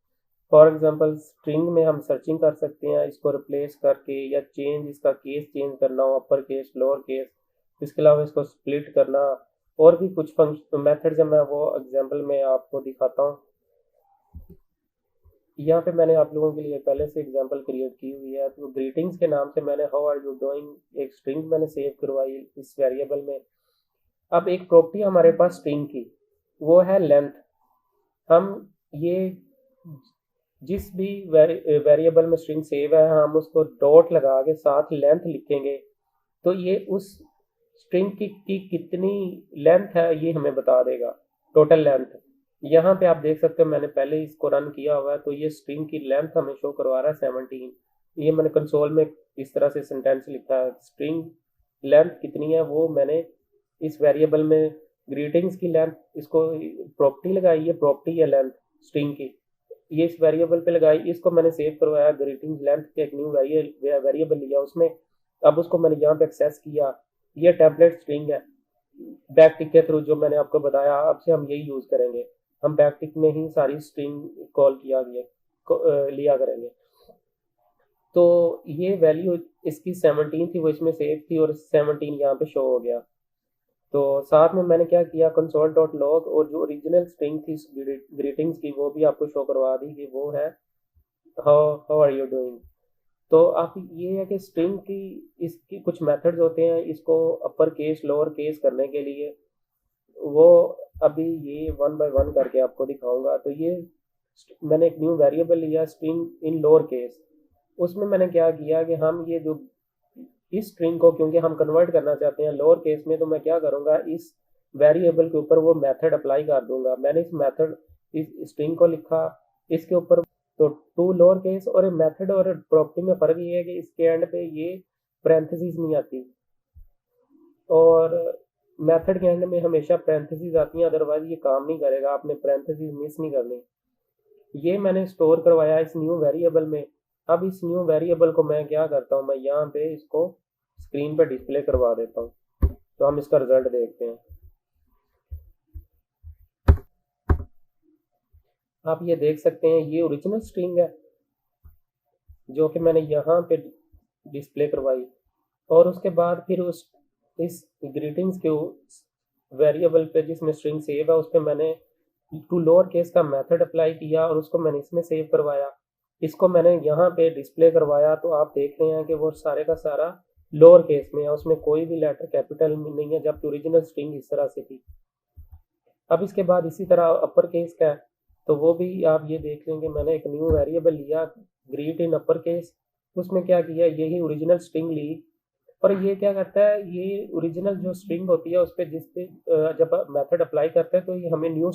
फॉर एग्जांपल स्ट्रिंग में हम सर्चिंग कर सकते हैं इसको रिप्लेस करके, या चेंज इसका केस चेंज करना हो, अपर केस लोअर केस, इसके अलावा इसको स्प्लिट करना, और भी कुछ फंक्शन मेथड्स हैं, मैं वो एग्जांपल में आपको दिखाता हूँ। यहाँ पे मैंने आप लोगों के लिए पहले से एग्जांपल क्रिएट की हुई है। तो ग्रीटिंग्स के नाम से मैंने हाउ आर यू डूइंग एक स्ट्रिंग मैंने सेव करवाई इस वेरिएबल में। अब एक प्रॉपर्टी हमारे पास स्ट्रिंग की, वो है लेंथ। हम ये जिस भी वेरिएबल में स्ट्रिंग सेव है, हम उसको डॉट लगा के साथ लेंथ लिखेंगे, तो ये उस स्ट्रिंग की कितनी लेंथ है ये हमें बता देगा, टोटल लेंथ। यहाँ पे आप देख सकते हो मैंने पहले इसको रन किया हुआ है, तो ये स्ट्रिंग की लेंथ हमें शो करवा रहा है 17। ये मैंने कंसोल में इस तरह से सेंटेंस लिखा है, स्ट्रिंग लेंथ कितनी है वो मैंने इस वेरिएबल में ग्रीटिंग्स की लेंथ, इसको प्रॉपर्टी लगाई है, प्रॉपर्टी है लेंथ स्ट्रिंग की, ये इस वेरिएबल पे लगाई, इसको मैंने सेव करवाया ग्रीटिंग्स लेंथ के एक न्यू वेरिएबल लिया उसमें। अब उसको मैंने यहाँ पे एक्सेस किया, ये टेम्पलेट स्ट्रिंग है। बैक टिक के थ्रू जो मैंने आपको बताया, अब से हम यही यूज करेंगे, हम बैक टिक में ही सारी स्ट्रिंग कॉल लिया करेंगे। तो ये वैल्यू इसकी 17 थी, वो इसमें सेव थी और 17 यहाँ पे शो हो गया। तो साथ में मैंने क्या किया, कंसोल डॉट लॉग और जो ओरिजिनल स्ट्रिंग थी ग्रीटिंग्स की वो भी आपको शो करवा दी कि वो है हाउ आर यू डूइंग। तो आप ये है कि स्ट्रिंग की इसकी कुछ मेथड्स होते हैं, इसको अपर केस लोअर केस करने के लिए, वो अभी ये वन बाय वन करके आपको दिखाऊंगा। तो ये मैंने एक न्यू वेरिएबल लिया स्ट्रिंग इन लोअर केस, उसमें मैंने क्या किया कि हम ये जो इस स्ट्रिंग को क्योंकि हम कन्वर्ट करना चाहते हैं लोअर केस में, तो मैं क्या करूंगा, इस वेरिएबल के ऊपर वो मेथड अप्लाई कर दूंगा। मैंने इस मेथड इस स्ट्रिंग को लिखा इसके ऊपर, तो टू लोअर केस और मेथड और प्रॉपर्टी में फर्क ये है कि इसके एंड पे ये पैरेंथेसिस नहीं आती और मेथड के एंड में हमेशा पैरेंथेसिस आती हैं, अदरवाइज ये काम नहीं करेगा, आपने पैरेंथेसिस मिस नहीं करनी। ये मैंने स्टोर करवाया इस न्यू वेरिएबल में। अब इस न्यू वेरिएबल को मैं क्या करता हूँ, मैं यहाँ पे इसको स्क्रीन पर डिस्प्ले करवा देता हूँ, तो हम इसका रिजल्ट देखते हैं। आप ये देख सकते हैं ये ओरिजिनल स्ट्रिंग है जो कि मैंने यहाँ पे डिस्प्ले करवाई, और उसके बाद फिर उस इस ग्रीटिंग्स के वेरिएबल पे जिसमें स्ट्रिंग सेव है उस पर मैंने टू लोअर केस का मेथड अप्लाई किया और उसको मैंने इसमें सेव करवाया, इसको मैंने यहाँ पे डिस्प्ले करवाया। तो आप देख रहे हैं कि वो सारे का सारा लोअर केस में है, उसमें कोई भी लेटर कैपिटल में नहीं है, जबकि ओरिजिनल स्ट्रिंग इस तरह से थी। अब इसके बाद इसी तरह अपर केस का है, तो वो भी आप ये देख लेंगे, मैंने एक न्यू वेरिएबल लिया ग्रीट इन अपर केस, उसमें क्या किया, यही ओरिजिनल स्ट्रिंग ली, और ये क्या करता है, ये ओरिजिनल जो स्ट्रिंग होती है उस पर जिस पे जब मेथड अप्लाई करते हैं तो ये हमें न्यू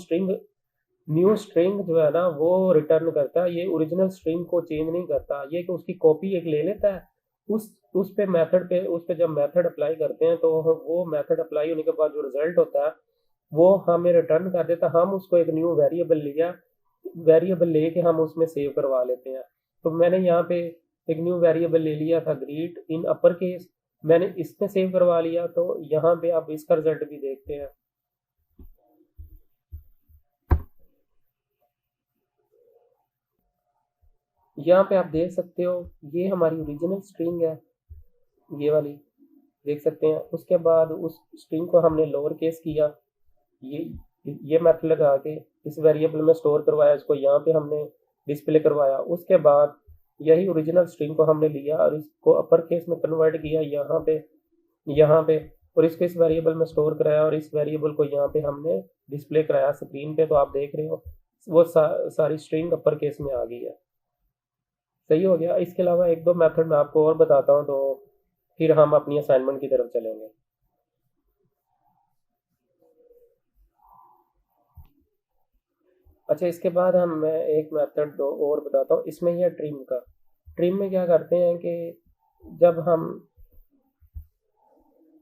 स्ट्रिंग जो है ना वो रिटर्न करता है, ये ओरिजिनल स्ट्रिंग को चेंज नहीं करता, ये कि उसकी कॉपी एक ले लेता है, उस पे जब मेथड अप्लाई करते हैं तो वो मेथड अप्लाई होने के बाद जो रिजल्ट होता है वो हमें रिटर्न कर देता, हम उसको एक न्यू वेरिएबल लेके हम उसमें सेव करवा लेते हैं। तो मैंने यहाँ पे एक न्यू वेरिएबल ले लिया था ग्रीट इन अपर केस, मैंने इसमें सेव करवा लिया, तो यहाँ पे आप इसका रिजल्ट भी देखते हैं। यहाँ पे आप देख सकते हो ये हमारी ओरिजिनल स्ट्रिंग है, ये वाली देख सकते हैं। उसके बाद उस स्ट्रिंग को हमने लोअर केस किया, ये ये मेथड लगा के इस वेरिएबल में स्टोर करवाया, इसको यहाँ पे हमने डिस्प्ले करवाया। उसके बाद यही ओरिजिनल स्ट्रिंग को हमने लिया और इसको अपर केस में कन्वर्ट किया यहाँ पे और इसको इस वेरिएबल में स्टोर कराया और इस वेरिएबल को यहाँ पे हमने डिस्प्ले कराया स्क्रीन पे। तो आप देख रहे हो वो सारी स्ट्रिंग अपर केस में आ गई है। सही हो गया। इसके अलावा एक दो मेथड मैं आपको और बताता हूँ, तो फिर हम अपनी असाइनमेंट की तरफ चलेंगे। अच्छा, इसके बाद मैं एक मेथड दो और बताता हूँ, इसमें यह ट्रिम में क्या करते हैं कि जब हम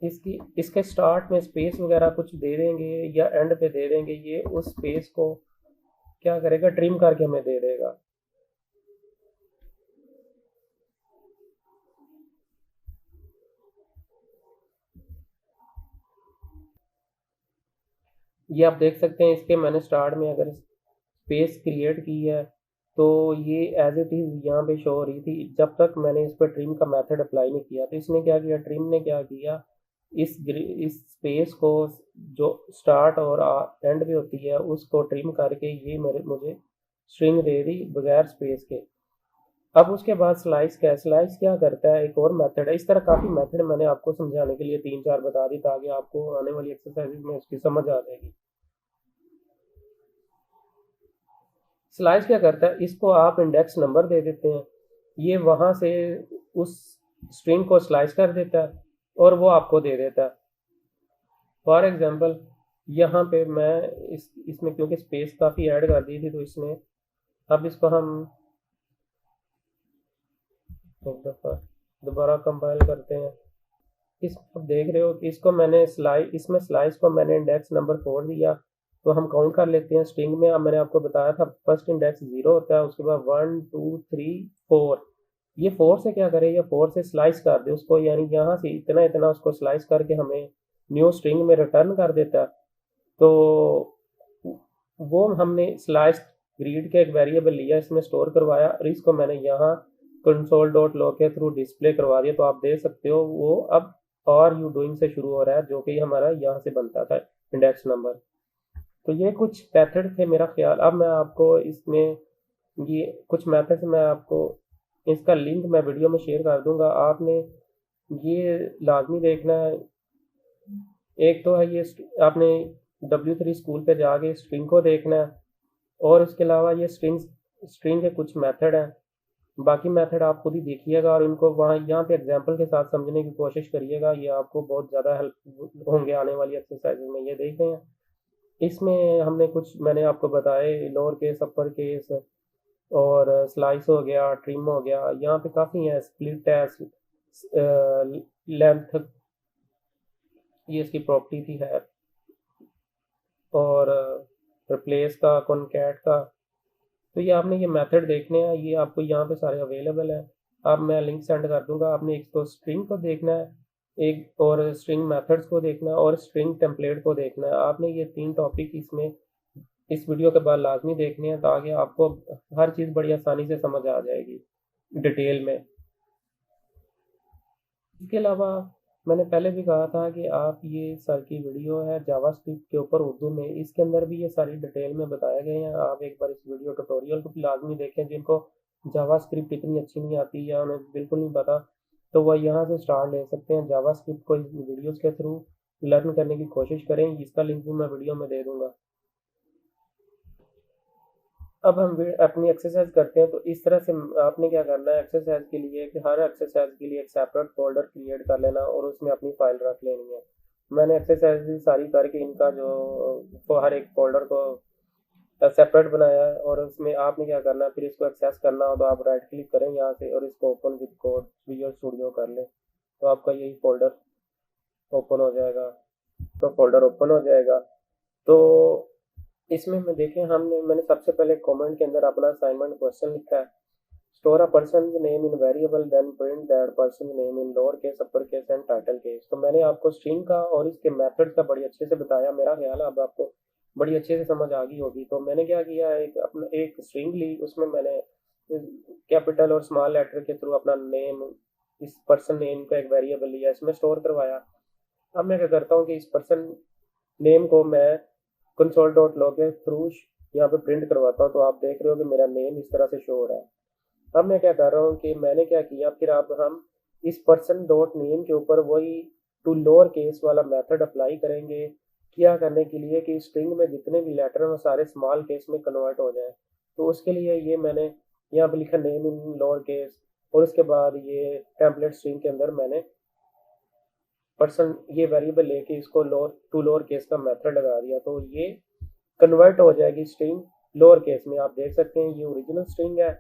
इसके स्टार्ट में स्पेस वगैरह कुछ दे देंगे या एंड पे दे देंगे, ये उस स्पेस को क्या करेगा, ट्रिम करके हमें दे देगा। ये आप देख सकते हैं, इसके मैंने स्टार्ट में अगर स्पेस क्रिएट की है तो ये एज इट इज़ यहाँ पे शो हो रही थी जब तक मैंने इस पर ट्रिम का मेथड अप्लाई नहीं किया। तो इसने क्या किया, ट्रिम ने क्या किया, इस स्पेस को जो स्टार्ट और एंड पे होती है उसको ट्रिम करके ये मुझे स्ट्रिंग दे दी बगैर स्पेस के। अब उसके बाद स्लाइस क्या करता है, एक और मेथड है। इस तरह काफ़ी मेथड मैंने आपको समझाने के लिए 3-4 बता दी ताकि आपको आने वाली एक्सरसाइज में उसकी समझ आ जाएगी। स्लाइस क्या करता है, इसको आप इंडेक्स नंबर दे देते हैं, ये वहाँ से उस स्ट्रिंग को स्लाइस कर देता है और वो आपको दे देता है। फॉर एग्जांपल यहाँ पे मैं इसमें क्योंकि स्पेस काफ़ी ऐड कर दी थी तो इसने, अब इसको हम एक दफ़ा दोबारा कंपाइल करते हैं। इस अब देख रहे हो कि इसमें स्लाइस को मैंने इंडेक्स नंबर 4 दिया। तो हम काउंट कर लेते हैं स्ट्रिंग में। अब मैंने आपको बताया था फर्स्ट इंडेक्स 0 होता है, उसके बाद 1 2 3 4। ये 4 से क्या करे, ये 4 से स्लाइस कर दे उसको, यानी यहाँ से इतना इतना उसको स्लाइस करके हमें न्यू स्ट्रिंग में रिटर्न कर देता है। तो वो हमने स्लाइस रीड के एक वेरिएबल लिया, इसमें स्टोर करवाया और इसको मैंने यहाँ कंसोल डॉट लॉग के थ्रू डिस्प्ले करवा दिया। तो आप देख सकते हो वो अब आर यू डूइंग से शुरू हो रहा है, जो कि हमारा यहाँ से बनता था इंडेक्स नंबर। तो ये कुछ मेथड थे मेरा ख्याल। अब मैं आपको इसमें ये कुछ मेथड्स मैं आपको इसका लिंक मैं वीडियो में शेयर कर दूंगा, आपने ये लाजमी देखना है। एक तो है ये आपने W3 स्कूल पे जाके स्ट्रिंग को देखना है और उसके अलावा ये स्ट्रिंग के कुछ मेथड हैं। बाकी मेथड आप खुद ही देखिएगा और इनको वहाँ यहाँ पे एग्जांपल के साथ समझने की कोशिश करिएगा, ये आपको बहुत ज़्यादा हेल्प होंगे आने वाली एक्सरसाइज में। ये देख रहे हैं, इसमें हमने कुछ मैंने आपको बताए, लोअर केस अपर केस और स्लाइस हो गया, ट्रिम हो गया, यहाँ पे काफ़ी है, स्प्लिट है, लेंथ, ये इसकी प्रॉपर्टी थी है, और रिप्लेस का, कॉनकैट का। तो ये आपने ये मेथड देखने हैं, ये आपको यहाँ पे सारे अवेलेबल हैं। अब मैं लिंक सेंड कर दूंगा। आपने एक तो स्ट्रिंग को देखना है, एक और स्ट्रिंग मेथड्स को देखना है और स्ट्रिंग टेम्पलेट को देखना है। आपने ये 3 टॉपिक इसमें इस वीडियो के बाद लाजमी देखने हैं ताकि आपको हर चीज़ बड़ी आसानी से समझ आ जाएगी डिटेल में। इसके अलावा मैंने पहले भी कहा था कि आप ये सर की वीडियो है जावास्क्रिप्ट के ऊपर उर्दू में, इसके अंदर भी ये सारी डिटेल में बताए गए हैं। आप एक बार इस वीडियो ट्यूटोरियल को भी लाजमी देखें। जिनको जावास्क्रिप्ट इतनी अच्छी नहीं आती या उन्हें बिल्कुल नहीं पता, तो वह यहाँ से स्टार्ट ले सकते हैं। जावास्क्रिप्ट को इस वीडियोज़ के थ्रू लर्न करने की कोशिश करें, इसका लिंक भी मैं वीडियो में दे दूँगा। अब हम अपनी एक्सरसाइज करते हैं। तो इस तरह से आपने क्या करना है एक्सरसाइज के लिए कि हर एक्सरसाइज के लिए एक सेपरेट फोल्डर क्रिएट कर लेना और उसमें अपनी फाइल रख लेनी है। मैंने एक्सरसाइज सारी करके इनका जो हर एक फोल्डर को सेपरेट बनाया है और उसमें आपने क्या करना है, फिर इसको एक्सेस करना हो तो आप राइट क्लिक करें यहाँ से और इसको open with code visual studio कर लें, तो आपका यही फोल्डर ओपन हो जाएगा। तो फोल्डर ओपन हो जाएगा। तो इसमें मैं देखें मैंने सबसे पहले कमेंट के अंदर अपना असाइनमेंट क्वेश्चन लिखा है, store a person name in variable then print that person name in lower case upper case and title case. तो मैंने आपको स्ट्रिंग का और इसके मेथड का बड़ी अच्छे से बताया, मेरा ख्याल है अब आपको बड़ी अच्छे से समझ आ गई होगी। तो मैंने क्या किया, एक स्ट्रिंग ली, उसमें मैंने कैपिटल और स्मॉल लेटर के थ्रू अपना नेम, इस पर्सन नेम का एक वेरिएबल लिया, इसमें स्टोर करवाया। अब मैं क्या करता हूँ कि इस पर्सन नेम को मैं कंसोल डॉट लॉग के थ्रू यहाँ पे प्रिंट करवाता हूँ। तो आप देख रहे हो कि मेरा नेम इस तरह से शो हो रहा है। अब मैं क्या कर रहा हूँ कि मैंने क्या किया, फिर अब हम इस पर्सन डॉट नेम के ऊपर वही टू लोअर केस वाला मेथड अप्लाई करेंगे। क्या करने के लिए कि स्ट्रिंग में जितने भी लेटर हैं वो सारे स्मॉल केस में कन्वर्ट हो जाए। तो उसके लिए ये मैंने यहाँ पे लिखा नेम इन लोअर केस और उसके बाद ये टेम्पलेट स्ट्रिंग के अंदर मैंने पर्सन ये वेरिएबल लेके इसको लोअर केस का मेथड लगा दिया। तो ये कन्वर्ट हो जाएगी स्ट्रिंग लोअर केस में। आप देख सकते हैं ये ओरिजिनल स्ट्रिंग है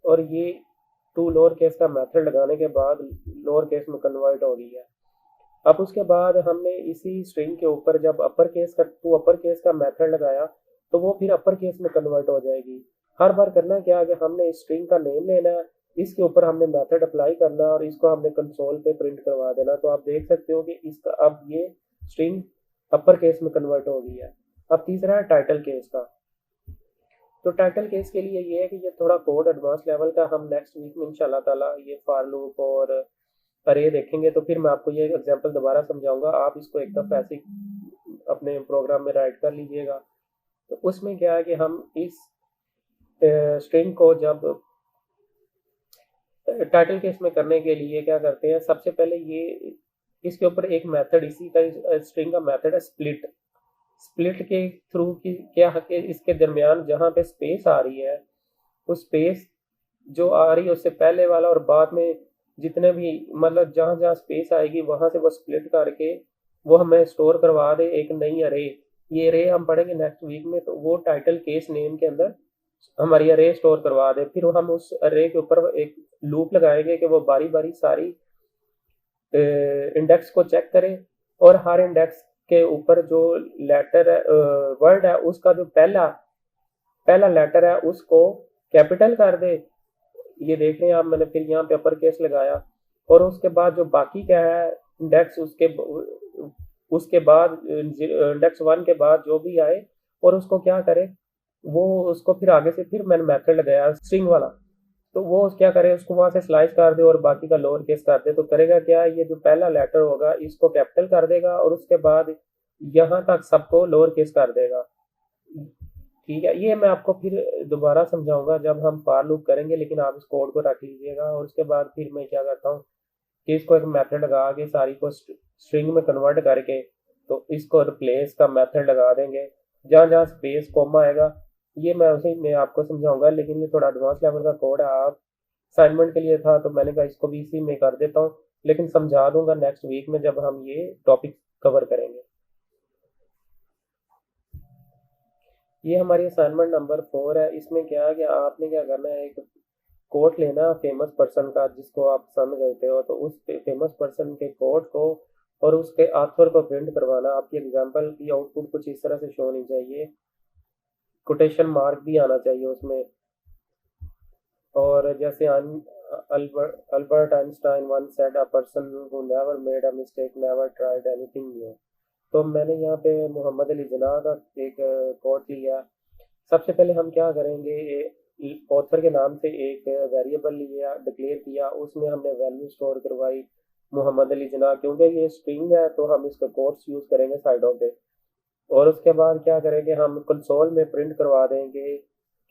और ये टू लोअर केस का मेथड लगाने के बाद लोअर केस में कन्वर्ट हो गई है। अब उसके बाद हमने इसी स्ट्रिंग के ऊपर जब अपर केस का मेथड लगाया तो वो फिर अपर केस में कन्वर्ट हो जाएगी। हर बार करना क्या है कि हमने इस स्ट्रिंग का नेम लेना है, इसके ऊपर हमने मेथड अप्लाई करना और इसको हमने कंसोल पे प्रिंट करवा देना। तो आप देख सकते हो कि इसका अब ये स्ट्रिंग अपर केस में कन्वर्ट हो गई है। अब तीसरा है टाइटल केस का। तो टाइटल केस के लिए ये है कि ये थोड़ा कोड एडवांस लेवल का, हम नेक्स्ट वीक में इंशाल्लाह ताला ये फॉर लूप और अरे देखेंगे। तो फिर मैं आपको ये एग्जांपल दोबारा समझाऊंगा, आप इसको एक दफ़ा ऐसे अपने प्रोग्राम में राइट कर लीजिएगा। तो उसमें क्या है कि हम इस स्ट्रिंग को जब टाइटल केस में करने के लिए क्या करते हैं, सबसे पहले ये इसके ऊपर एक मेथड, इसी का स्ट्रिंग का मेथड है स्प्लिट। स्प्लिट के थ्रू की क्या है कि इसके दरमियान जहाँ पे स्पेस आ रही है, उस स्पेस जो आ रही है उससे पहले वाला और बाद में जितने भी मतलब जहाँ जहाँ स्पेस आएगी वहां से वो स्प्लिट करके वो हमें स्टोर करवा दे एक नई अरे। ये अरे हम पढ़ेंगे नेक्स्ट वीक में, तो वो टाइटल केस नेम के अंदर हमारी अरे स्टोर करवा दे। फिर हम उस अरे के ऊपर एक लूप लगाएंगे कि वो बारी बारी सारी इंडेक्स को चेक करे और हर इंडेक्स के ऊपर जो लेटर है, वर्ड है, उसका जो पहला पहला लेटर है उसको कैपिटल कर दे। ये देख रहे हैं आप, मैंने फिर यहाँ पे अपर केस लगाया। और उसके बाद जो बाकी क्या है इंडेक्स, उसके बाद इंडेक्स वन के बाद जो भी आए और उसको क्या करे, वो उसको फिर आगे से फिर मैंने मेथड लगाया स्ट्रिंग वाला, तो वो क्या करे उसको वहां से स्लाइस कर दे और बाकी का लोअर केस कर दे। तो करेगा क्या, ये जो पहला लेटर होगा इसको कैपिटल कर देगा और उसके बाद यहाँ तक सबको लोअर केस कर देगा। ठीक है, ये मैं आपको फिर दोबारा समझाऊंगा जब हम फॉर लूप करेंगे, लेकिन आप इस कोड को रख लीजिएगा। और उसके बाद फिर मैं क्या करता हूँ कि इसको एक मेथड लगा के सारी को स्ट्रिंग में कन्वर्ट करके तो इसको रिप्लेस का मेथड लगा देंगे। जहाँ जहाँ स्पेस कॉमा आएगा ये मैं उसे मैं आपको समझाऊंगा, लेकिन ये थोड़ा एडवांस लेवल का कोड है। आप असाइनमेंट के लिए था तो मैंने कहा इसको भी इसी में कर देता हूँ, लेकिन समझा दूंगा नेक्स्ट वीक में जब हम ये टॉपिक कवर करेंगे। ये हमारी असाइनमेंट नंबर 4 है। इसमें क्या है कि आपने क्या करना है, एक कोट लेना फेमस पर्सन का जिसको आप पसंद करते हो, तो उस फेमस पर्सन के कोट को और उसके आथर को प्रिंट करवाना। आपकी एग्जांपल की आउटपुट कुछ इस तरह से शो होनी चाहिए, कोटेशन मार्क भी आना चाहिए उसमें। और जैसे Albert Einstein one said a person who never made a mistake never tried anything new. तो मैंने यहाँ पे मोहम्मद अली जिन्ना का एक कोट लिया। सबसे पहले हम क्या करेंगे, ऑथर के नाम से एक वेरिएबल लिया, डिक्लेयर किया, उसमें हमने वैल्यू स्टोर करवाई मोहम्मद अली जिन्ना, क्योंकि ये स्ट्रिंग है तो हम इसका कोट्स यूज करेंगे साइडों पे। और उसके बाद क्या करेंगे, हम कंसोल में प्रिंट करवा देंगे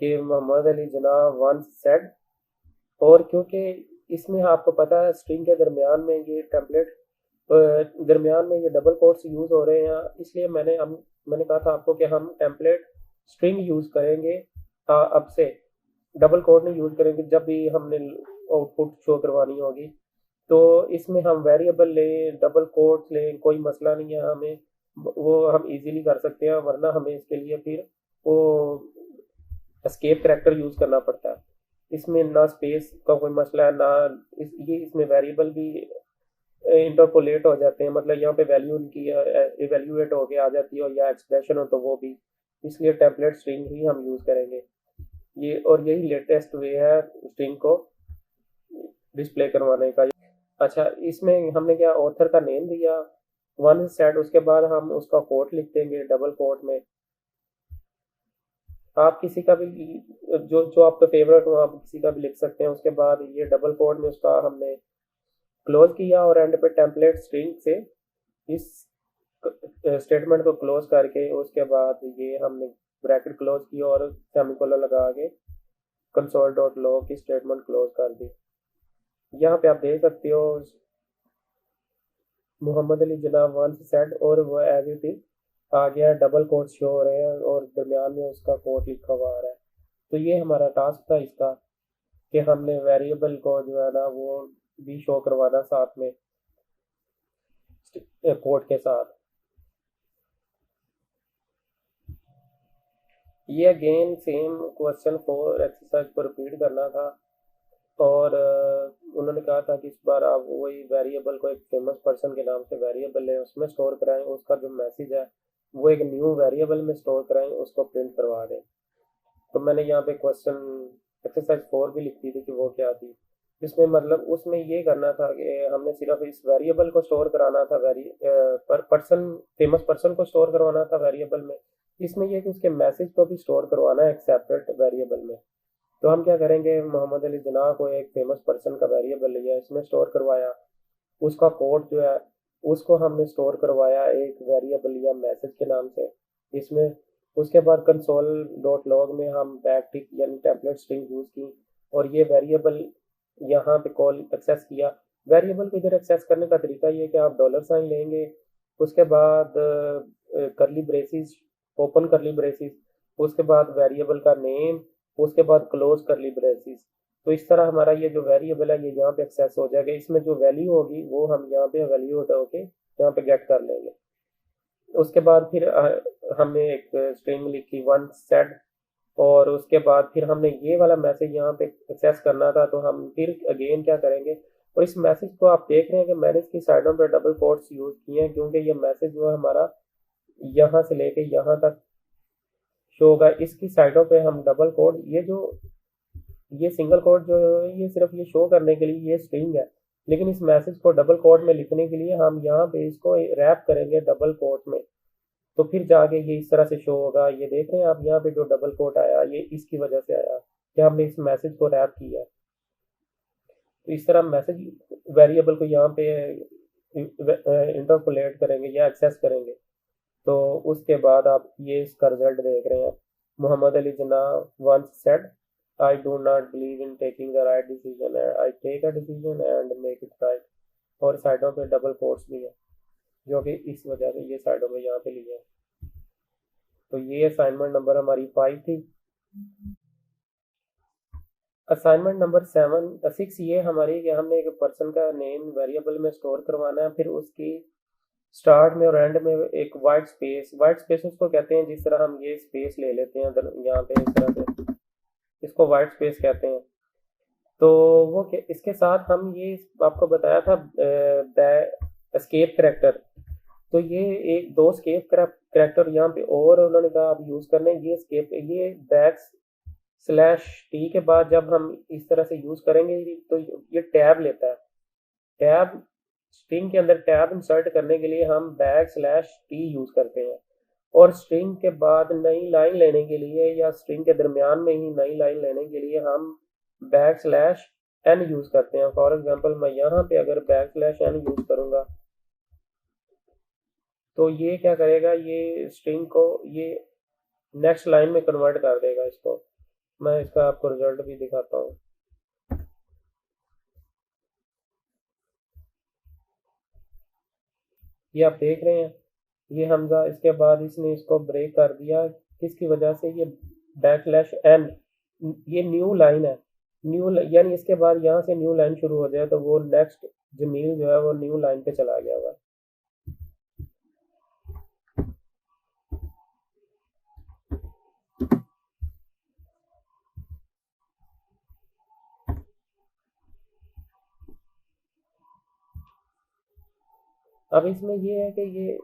कि मोहम्मद अली जिन्ना वंस सेड। और क्योंकि इसमें आपको पता है स्ट्रिंग के दरमियान में ये टेम्पलेट दरमियान में ये डबल कोट्स यूज हो रहे हैं, इसलिए मैंने कहा था आपको कि हम टेम्पलेट स्ट्रिंग यूज करेंगे। अब से डबल कोट नहीं यूज करेंगे जब भी हमने आउटपुट शो करवानी होगी। तो इसमें हम वेरिएबल लें डबल कोट्स लें कोई मसला नहीं है, हमें वो हम इजीली कर सकते हैं, वरना हमें इसके लिए फिर वो एस्केप करैक्टर यूज करना पड़ता है। इसमें ना स्पेस का कोई मसला है ना इसमें वेरिएबल भी इंटरपोलेट हो जाते हैं, मतलब यहाँ पे वैल्यू उनकी इवेल्युएट होके आ जाती है, या एक्सप्रेशन हो तो वो भी। इसलिए टेम्पलेट स्ट्रिंग ही हम यूज करेंगे ये, और यही लेटेस्ट वे है स्ट्रिंग को डिस्प्ले करवाने का। अच्छा, इसमें हमने क्या ऑथर का नेम दिया वन सेट, उसके बाद हम उसका कोट लिख देंगे डबल कोट में। आप किसी का भी जो जो आपका फेवरेट हो आप किसी का भी लिख सकते हैं। उसके बाद ये डबल कोट में उसका हमने क्लोज किया और एंड पे टेम्पलेट स्ट्रिंग से इस स्टेटमेंट को क्लोज करके उसके बाद ये हमने ब्रैकेट क्लोज की और सेमीकोलन लगा के कंसोल डॉट लॉग की स्टेटमेंट क्लोज कर दी। यहाँ पे आप देख सकते हो मोहम्मद अली जिन्ना वंस सेड और वो एज इट इज आ गया, डबल कोट शो हो रहे हैं और दरमियान में उसका कोट लिखा हुआ आ रहा है। तो ये हमारा टास्क था इसका कि हमने वेरिएबल को जो है ना वो भी शो करवाना साथ में कोड के साथ। ये अगेन सेम क्वेश्चन 4 एक्सरसाइज को रिपीट करना था। और उन्होंने कहा था कि इस बार आप वही वेरिएबल को एक फेमस पर्सन के नाम से वेरिएबल है उसमें स्टोर कराएं, उसका जो मैसेज है वो एक न्यू वेरिएबल में स्टोर कराएं, उसको प्रिंट करवा दें। तो मैंने यहाँ पे क्वेश्चन एक्सरसाइज 4 भी लिख दी थी कि वो क्या थी। इसमें मतलब उसमें ये करना था कि हमने सिर्फ इस वेरिएबल को स्टोर कराना था, पर्सन फेमस पर्सन को स्टोर करवाना था वेरिएबल में। इसमें यह कि उसके मैसेज को भी स्टोर करवाना है एक सेपरेट वेरिएबल में। तो हम क्या करेंगे, मोहम्मद अली जिन्ना को एक फेमस पर्सन का वेरिएबल लिया, इसमें स्टोर करवाया, उसका कोड जो है उसको हमने स्टोर करवाया एक वेरिएबल या मैसेज के नाम से। इसमें उसके बाद कंसोल डॉट लॉग में हम बैक टिक यानी टेम्पलेट स्ट्रिंग यूज़ की और ये वेरिएबल यहाँ पे कॉल एक्सेस किया। वेरिएबल को इधर एक्सेस करने का तरीका ये है कि आप डॉलर साइन लेंगे, उसके बाद करली ब्रेसिस, ओपन करली ब्रेसिस, उसके बाद वेरिएबल का नेम, उसके बाद क्लोज करली ब्रेसिस। तो इस तरह हमारा ये जो वेरिएबल है ये यहाँ पे एक्सेस हो जाएगा। इसमें जो वैल्यू होगी वो हम यहाँ पे वैल्यू उठा के यहाँ पे गेट कर लेंगे। उसके बाद फिर हमने एक स्ट्रिंग लिखी वन सेट, और उसके बाद फिर हमने ये वाला मैसेज यहाँ पे एक्सेस करना था, तो हम फिर अगेन क्या करेंगे। और इस मैसेज को आप देख रहे हैं कि मैंने इसकी साइडों पे डबल कोट्स यूज़ किए हैं, क्योंकि ये मैसेज जो है हमारा यहाँ से लेके यहाँ तक शो होगा। इसकी साइडों पे हम डबल कोट, ये सिंगल कोट जो है ये सिर्फ ये शो करने के लिए ये स्ट्रिंग है, लेकिन इस मैसेज को डबल कोट में लिखने के लिए हम यहाँ पे इसको रैप करेंगे डबल कोट में, तो फिर जाके ये इस तरह से शो होगा। ये देख रहे हैं आप यहाँ पे जो डबल कोट आया ये इसकी वजह से आया कि हमने इस मैसेज को रैप किया। तो इस तरह मैसेज वेरिएबल को यहाँ पे इंटरपोलेट करेंगे या एक्सेस करेंगे। तो उसके बाद आप ये इसका रिजल्ट देख रहे हैं। Mohammad Ali Jinnah once said I do not believe in taking the right decision, I take a decision and make it right. और साइडों पे डबल कोट्स भी है, जो कि इस वजह से ये साइडों में यहाँ पे लिए हैं। तो ये असाइनमेंट नंबर हमारी 5 थी। असाइनमेंट नंबर 6 ये हमारी कि हमने एक पर्सन का नेम वेरिएबल में स्टोर करवाना है, फिर उसकी स्टार्ट में और एंड में एक वाइट स्पेस उसको कहते हैं, जिस तरह हम ये स्पेस ले लेते हैं यहाँ पे इस तरह से, इसको वाइट स्पेस कहते हैं। तो वो इसके साथ हम ये आपको बताया था एस्केप करैक्टर, तो ये एक दो स्केप करैक्टर यहाँ पे और उन्होंने कहा आप यूज़ करने। ये स्केप ये /t के बाद जब हम इस तरह से यूज़ करेंगे तो ये टैब लेता है। टैब स्ट्रिंग के अंदर टैब इंसर्ट करने के लिए हम /t यूज़ करते हैं, और स्ट्रिंग के बाद नई लाइन लेने के लिए या स्ट्रिंग के दरमियान में ही नई लाइन लेने के लिए हम \n यूज़ करते हैं। फॉर एग्जांपल मैं यहाँ पे अगर \n यूज़ करूँगा तो ये क्या करेगा, ये स्ट्रिंग को ये नेक्स्ट लाइन में कन्वर्ट कर देगा इसको। मैं इसका आपको रिजल्ट भी दिखाता हूँ। ये आप देख रहे हैं ये हमजा, इसके बाद इसने इसको ब्रेक कर दिया किसकी वजह से, ये \n, ये न्यू लाइन है। यानी इसके बाद यहाँ से न्यू लाइन शुरू हो जाए तो वो नेक्स्ट जमील जो है वो न्यू लाइन पे चला गया हुआ है। अब इसमें ये है कि ये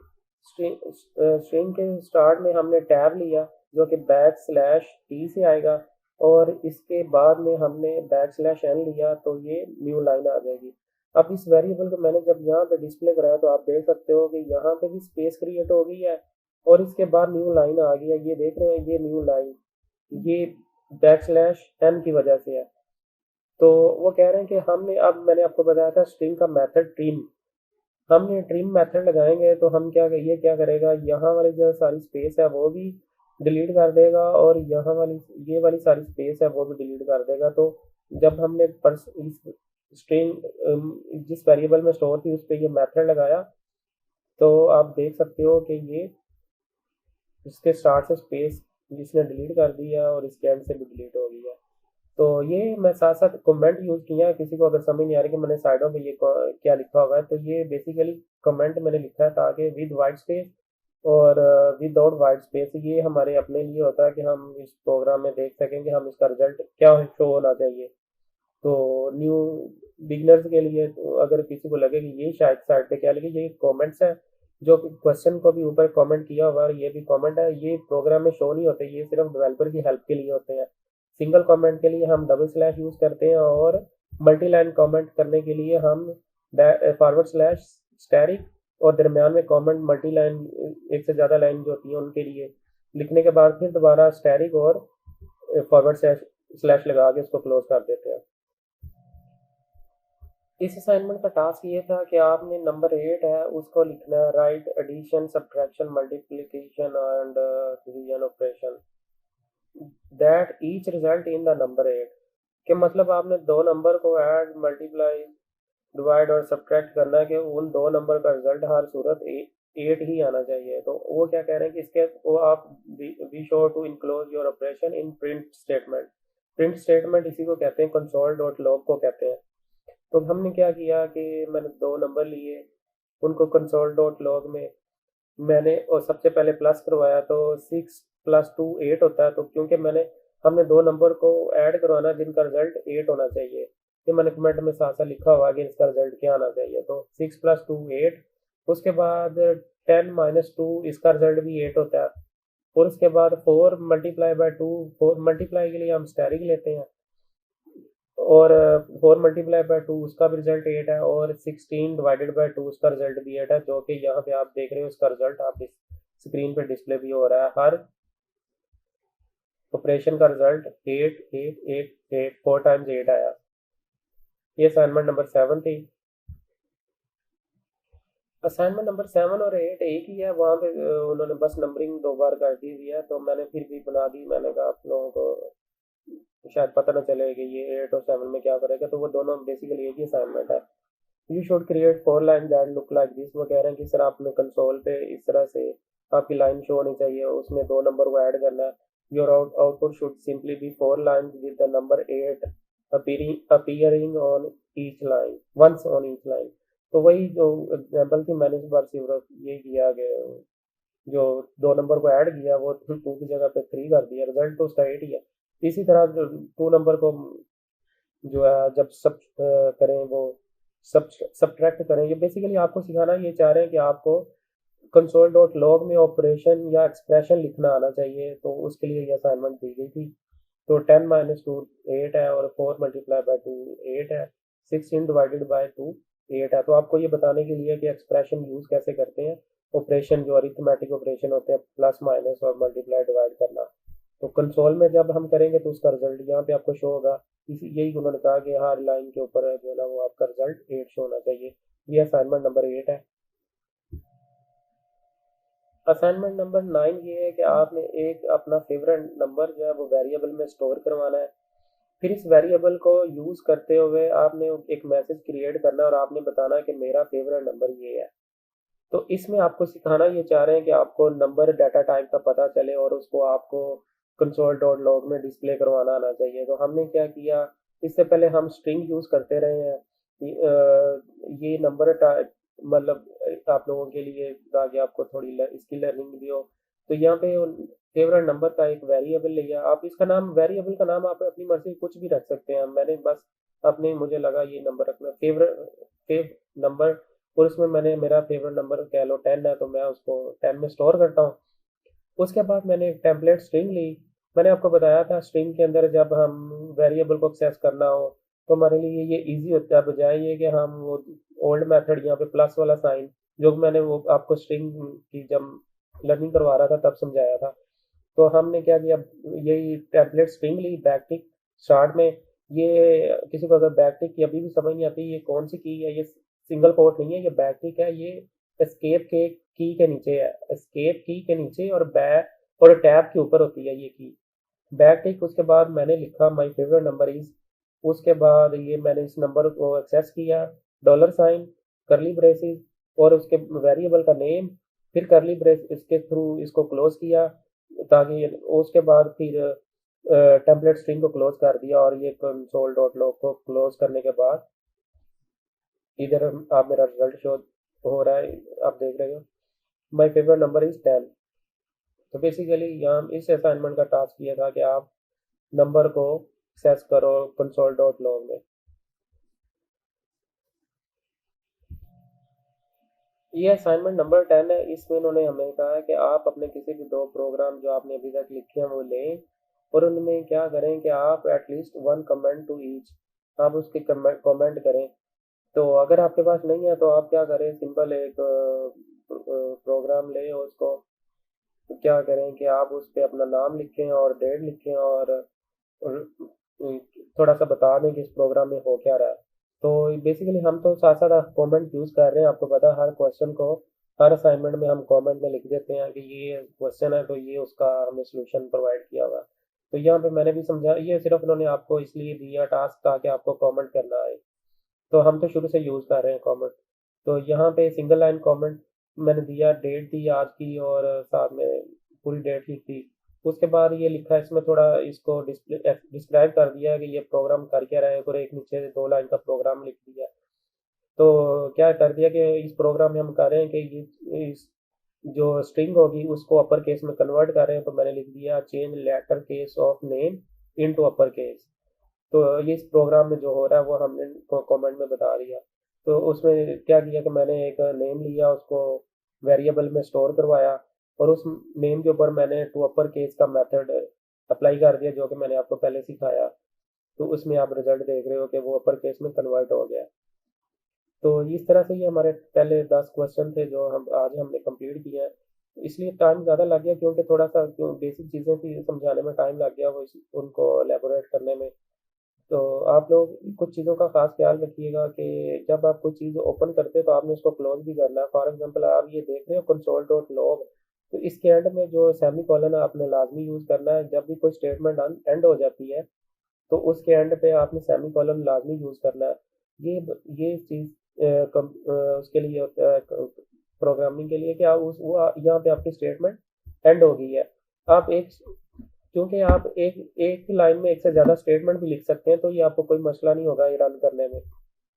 स्ट्रिंग के स्टार्ट में हमने टैब लिया जो कि \t से आएगा, और इसके बाद में हमने \n लिया तो ये न्यू लाइन आ जाएगी। अब इस वेरिएबल को मैंने जब यहाँ पे डिस्प्ले कराया तो आप देख सकते हो कि यहाँ पे भी स्पेस क्रिएट हो गई है और इसके बाद न्यू लाइन आ गई है। ये देख रहे हैं ये न्यू लाइन ये \n की वजह से है। तो वो कह रहे हैं कि हमने, अब मैंने आपको बताया था स्ट्रिंग का मेथड ट्रिम, हमने ट्रिम मेथड लगाएंगे तो हम ये क्या करेगा, यहाँ वाली जो सारी स्पेस है वो भी डिलीट कर देगा और यहाँ वाली ये वाली सारी स्पेस है वो भी डिलीट कर देगा। तो जब हमने स्ट्रिंग जिस वेरिएबल में स्टोर थी उस पर ये मेथड लगाया तो आप देख सकते हो कि ये इसके स्टार्ट से स्पेस इसने डिलीट कर दिया और इसके एंड से भी डिलीट हो गई है। तो ये मैं साथ साथ कमेंट यूज़ किया है, किसी को अगर समझ नहीं आ रही कि मैंने साइडों पे ये क्या लिखा हुआ है, तो ये बेसिकली कमेंट मैंने लिखा है ताकि विद वाइट स्पेस और विदाउट वाइट स्पेस, ये हमारे अपने लिए होता है कि हम इस प्रोग्राम में देख सकें कि हम इसका रिजल्ट क्या शो होना चाहिए। तो न्यू बिगनर्स के लिए तो अगर किसी को लगे कि ये शायद साइड पे क्या लगे, ये कमेंट्स है जो क्वेश्चन को भी ऊपर कमेंट किया हुआ है, ये भी कमेंट है, ये प्रोग्राम में शो नहीं होते, ये सिर्फ डेवलपर की हेल्प के लिए होते हैं। सिंगल कमेंट के लिए हम / यूज़ करते हैं और मल्टी लाइन कमेंट करने के लिए हम /* और दरमियान में कमेंट मल्टी लाइन एक से ज़्यादा लाइन जो होती है उनके लिए लिखने के बाद फिर दोबारा * और // लगा के उसको क्लोज कर देते हैं। इस असाइनमेंट का टास्क ये था कि आपने नंबर 8 है उसको लिखना है, write addition subtraction multiplication and division operation that each result in the number 8। के मतलब आपने दो नंबर को ऐड मल्टीप्लाई डिवाइड और सब्ट्रैक्ट करना है कि उन दो नंबर का रिजल्ट हर सूरत 8 ही आना चाहिए। तो वो क्या कह रहे हैं कि इसके वो आप be sure to enclose your operation in print statement. Print statement इसी को कहते हैं, कंसोल डॉट लॉग को कहते हैं। तो हमने क्या किया कि मैंने दो नंबर लिए, उनको कंसोल डॉट लॉग में मैंने और सबसे पहले प्लस करवाया, तो 6 + 2 8 होता है। तो क्योंकि हमने दो नंबर को ऐड करवाना जिनका रिजल्ट 8 होना चाहिए, ये मैंने कमेंट में साथ साथ लिखा हुआ कि इसका रिजल्ट क्या आना चाहिए। तो 6 + 2 8, उसके बाद 10 - 2 इसका रिजल्ट भी 8 होता है। और उसके बाद 4 × 2, 4 मल्टीप्लाई के लिए हम स्टेरिक लेते हैं, और 4 × 2 उसका भी रिजल्ट 8 है, और 16 ÷ 2 उसका रिजल्ट भी 8 है, जो कि यहाँ पे आप देख रहे हो उसका रिजल्ट आप इस स्क्रीन पे डिस्प्ले भी हो रहा है। हर ऑपरेशन का रिजल्ट 8 8 8 8 4 × 8 आया। ये असाइनमेंट नंबर 7 थी। असाइनमेंट नंबर 7 और 8 एक ही है, वहाँ पे उन्होंने बस नंबरिंग दो बार कर दी हुई है, तो मैंने फिर भी बना दी। मैंने कहा आप लोगों को शायद पता ना चले कि ये 8 और 7 में क्या करेगा, तो वो दोनों बेसिकली एक ही असाइनमेंट है। You should create 4 line that look like this. वो कह रहे हैं कि सर आपने कंसोल पे इस तरह से आपकी लाइन शो होनी चाहिए, उसमें दो नंबर को ऐड करना है। Your output should simply be 4 line with the number 8 appearing on each line, once on each line. तो वही जो एग्जाम्पल थी मैंने इस बार सिर्फ ये किया कि जो दो नंबर को ऐड किया वो 2 की जगह पे 3 कर दिया, रिजल्ट तो उसका 8 ही है। इसी तरह जो 2 नंबर को जो है जब सब करें वो सब सब्ट्रैक्ट करें, ये बेसिकली आपको सिखाना ये चाह रहे हैं कि आपको कंसोल डॉट लॉग में ऑपरेशन या एक्सप्रेशन लिखना आना चाहिए। तो उसके लिए ये असाइनमेंट दी गई थी। तो 10 - 2 8 है, और 4 × 2 8 है, 16 ÷ 2 8 है। तो आपको ये बताने के लिए कि एक्सप्रेशन यूज कैसे करते हैं, ऑपरेशन जो अरिथमेटिक ऑपरेशन होते हैं, प्लस माइनस और मल्टीप्लाई डिवाइड करना। तो कंसोल में जब हम करेंगे तो उसका रिजल्ट यहाँ पे आपको शो होगा। इसी यही उन्होंने कहा कि हर लाइन के ऊपर जो है ना वो आपका रिजल्ट 8 शो होना चाहिए। ये असाइनमेंट नंबर 8 है। असाइनमेंट नंबर 9 ये है कि आपने एक अपना फेवरेट नंबर जो है वो वेरिएबल में स्टोर करवाना है। फिर इस वेरिएबल को यूज करते हुए आपने एक मैसेज क्रिएट करना है, और आपने बताना है कि मेरा फेवरेट नंबर ये है। तो इसमें आपको सिखाना ये चाह रहे हैं कि आपको नंबर डाटा टाइप का पता चले, और उसको आपको कंसोल डॉट लॉग में डिस्प्ले करवाना आना चाहिए। तो हमने क्या किया, इससे पहले हम स्ट्रिंग यूज करते रहे हैं। ये नंबर टाइप मतलब आप लोगों के लिए ताकि आपको थोड़ी इसकी लर्निंग भी हो। तो यहाँ पे फेवरेट नंबर का एक वेरिएबल लिया, आप इसका नाम वेरिएबल का नाम आप अपनी मर्जी कुछ भी रख सकते हैं। मैंने बस अपने मुझे लगा ये नंबर रखना फेवरेट फेव नंबर, और उसमें मैंने मेरा फेवरेट नंबर कह लो 10 है, तो मैं उसको 10 में स्टोर करता हूँ। उसके बाद मैंने एक टेम्पलेट स्ट्रिंग ली। मैंने आपको बताया था स्ट्रिंग के अंदर जब हम वेरिएबल को एक्सेस करना हो तो हमारे लिए ये इजी होता है, बजाय ये कि हम वो ओल्ड मेथड यहाँ पे प्लस वाला साइन, जो मैंने वो आपको स्ट्रिंग की जब लर्निंग करवा रहा था तब समझाया था। तो हमने क्या किया, यही टेम्पलेट स्ट्रिंग ली बैकटिक स्टार्ट में। ये किसी को अगर बैकटिक की अभी भी समझ नहीं आती ये कौन सी की है, ये सिंगल कोट नहीं है, ये बैकटिक है। ये एस्केप के की के नीचे है, एस्केप की के नीचे और बैक और टैब के ऊपर होती है ये की। बैकटिक, उसके बाद मैंने लिखा माय फेवरेट नंबर इज, उसके बाद ये मैंने इस नंबर को एक्सेस किया, डॉलर साइन, करली ब्रेसेस और उसके वेरिएबल का नेम, फिर करली ब्रेस इसके थ्रू इसको क्लोज किया, ताकि उसके बाद फिर टेम्पलेट स्ट्रिंग को क्लोज कर दिया। और ये कंसोल डॉट लॉग को क्लोज करने के बाद इधर आप मेरा रिजल्ट शो हो रहा है, आप देख रहे हो माय फेवरेट नंबर इज 10। तो बेसिकली यहाँ इस असाइनमेंट का टास्क ये था कि आप नंबर को एक्सेस करो कंसोल डॉट लॉग में। ये असाइनमेंट नंबर 10 है। इसमें उन्होंने हमें कहा है कि आप अपने किसी भी दो प्रोग्राम जो आपने अभी तक लिखे हैं वो लें, और उनमें क्या करें कि आप at least one comment to each, आप उसके कमेंट करें। तो अगर आपके पास नहीं है तो आप क्या करें, सिंपल एक प्रोग्राम लें, और उसको क्या करें कि आप उस पर अपना नाम लिखें और डेट लिखें, और थोड़ा सा बता दें कि इस प्रोग्राम में हो क्या रहा है। तो बेसिकली हम तो साथ साथ कमेंट यूज़ कर रहे हैं, आपको पता है हर क्वेश्चन को हर असाइनमेंट में हम कमेंट में लिख देते हैं कि ये क्वेश्चन है तो ये उसका हमने सॉल्यूशन प्रोवाइड किया हुआ। तो यहाँ पे मैंने भी समझा, ये सिर्फ उन्होंने आपको इसलिए दिया टास्क ताकि आपको कमेंट करना आए, तो हम तो शुरू से यूज़ कर रहे हैं कमेंट। तो यहाँ पे सिंगल लाइन कमेंट मैंने दिया, डेट दी आज की और साथ में पूरी डेट लिख दी। उसके बाद ये लिखा है इसमें, थोड़ा इसको डिस्क्राइब कर दिया है कि ये प्रोग्राम कर क्या रहा है, और एक नीचे 2 लाइन का प्रोग्राम लिख दिया। तो क्या कर दिया कि इस प्रोग्राम में हम कर रहे हैं कि ये इस जो स्ट्रिंग होगी उसको अपर केस में कन्वर्ट कर रहे हैं, तो मैंने लिख दिया change letter case of name into upper case. तो ये इस प्रोग्राम में जो हो रहा है वो हमने कमेंट में बता दिया। तो उसमें क्या किया कि मैंने एक नेम लिया, उसको वेरिएबल में स्टोर करवाया, और उस नेम के ऊपर मैंने टू अपर केस का मेथड अप्लाई कर दिया जो कि मैंने आपको पहले सिखाया। तो उसमें आप रिजल्ट देख रहे हो कि वो अपर केस में कन्वर्ट हो गया। तो इस तरह से ये हमारे पहले 10 क्वेश्चन थे जो हम आज हमने कंप्लीट किए हैं। इसलिए टाइम ज़्यादा लग गया क्योंकि थोड़ा सा क्यों बेसिक चीज़ें थी, समझाने में टाइम लग गया, वो उनको एलेबोरेट करने में। तो आप लोग कुछ चीज़ों का खास ख्याल रखिएगा कि जब आप कोई चीज़ ओपन करते हो तो आपने उसको क्लोज भी करना है। फॉर एग्जांपल आप ये देख रहे हो कंसोल डॉट लॉग, तो इसके एंड में जो सेमी कॉलन है आपने लाजमी यूज़ करना है। जब भी कोई स्टेटमेंट एंड हो जाती है तो उसके एंड पे आपने सेमी कॉलन लाजमी यूज़ करना है। ये चीज़ उसके लिए होता है प्रोग्रामिंग के लिए कि आप उस वो यहाँ पे आपकी स्टेटमेंट एंड हो गई है। आप एक क्योंकि आप एक एक ही लाइन में एक से ज़्यादा स्टेटमेंट भी लिख सकते हैं, तो ये आपको कोई मसला नहीं होगा ये रन करने में।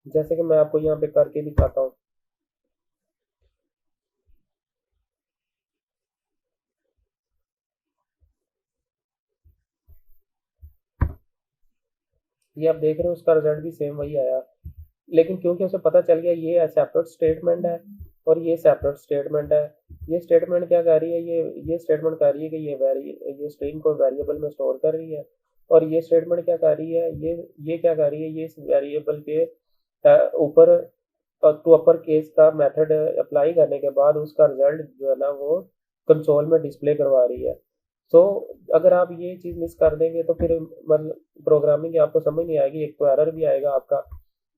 जैसे कि मैं आपको यहाँ पे करके दिखाता हूँ। ये आप देख रहे हो उसका रिजल्ट भी सेम वही आया, लेकिन क्योंकि उसे पता चल गया ये सेपरेट स्टेटमेंट है और ये सेपरेट स्टेटमेंट है। ये स्टेटमेंट क्या कर रही है, ये स्टेटमेंट कर रही है कि ये स्ट्रिंग को वेरिएबल में स्टोर कर रही है, और ये स्टेटमेंट क्या कर रही है, ये क्या कर रही है, ये इस वेरिएबल के ऊपर टू अपर केस का मेथड अप्लाई करने के बाद उसका रिजल्ट जो है ना वो कंसोल में डिस्प्ले करवा रही है। तो अगर आप ये चीज़ मिस कर देंगे तो फिर मतलब प्रोग्रामिंग आपको समझ नहीं आएगी, एक तो एरर भी आएगा आपका।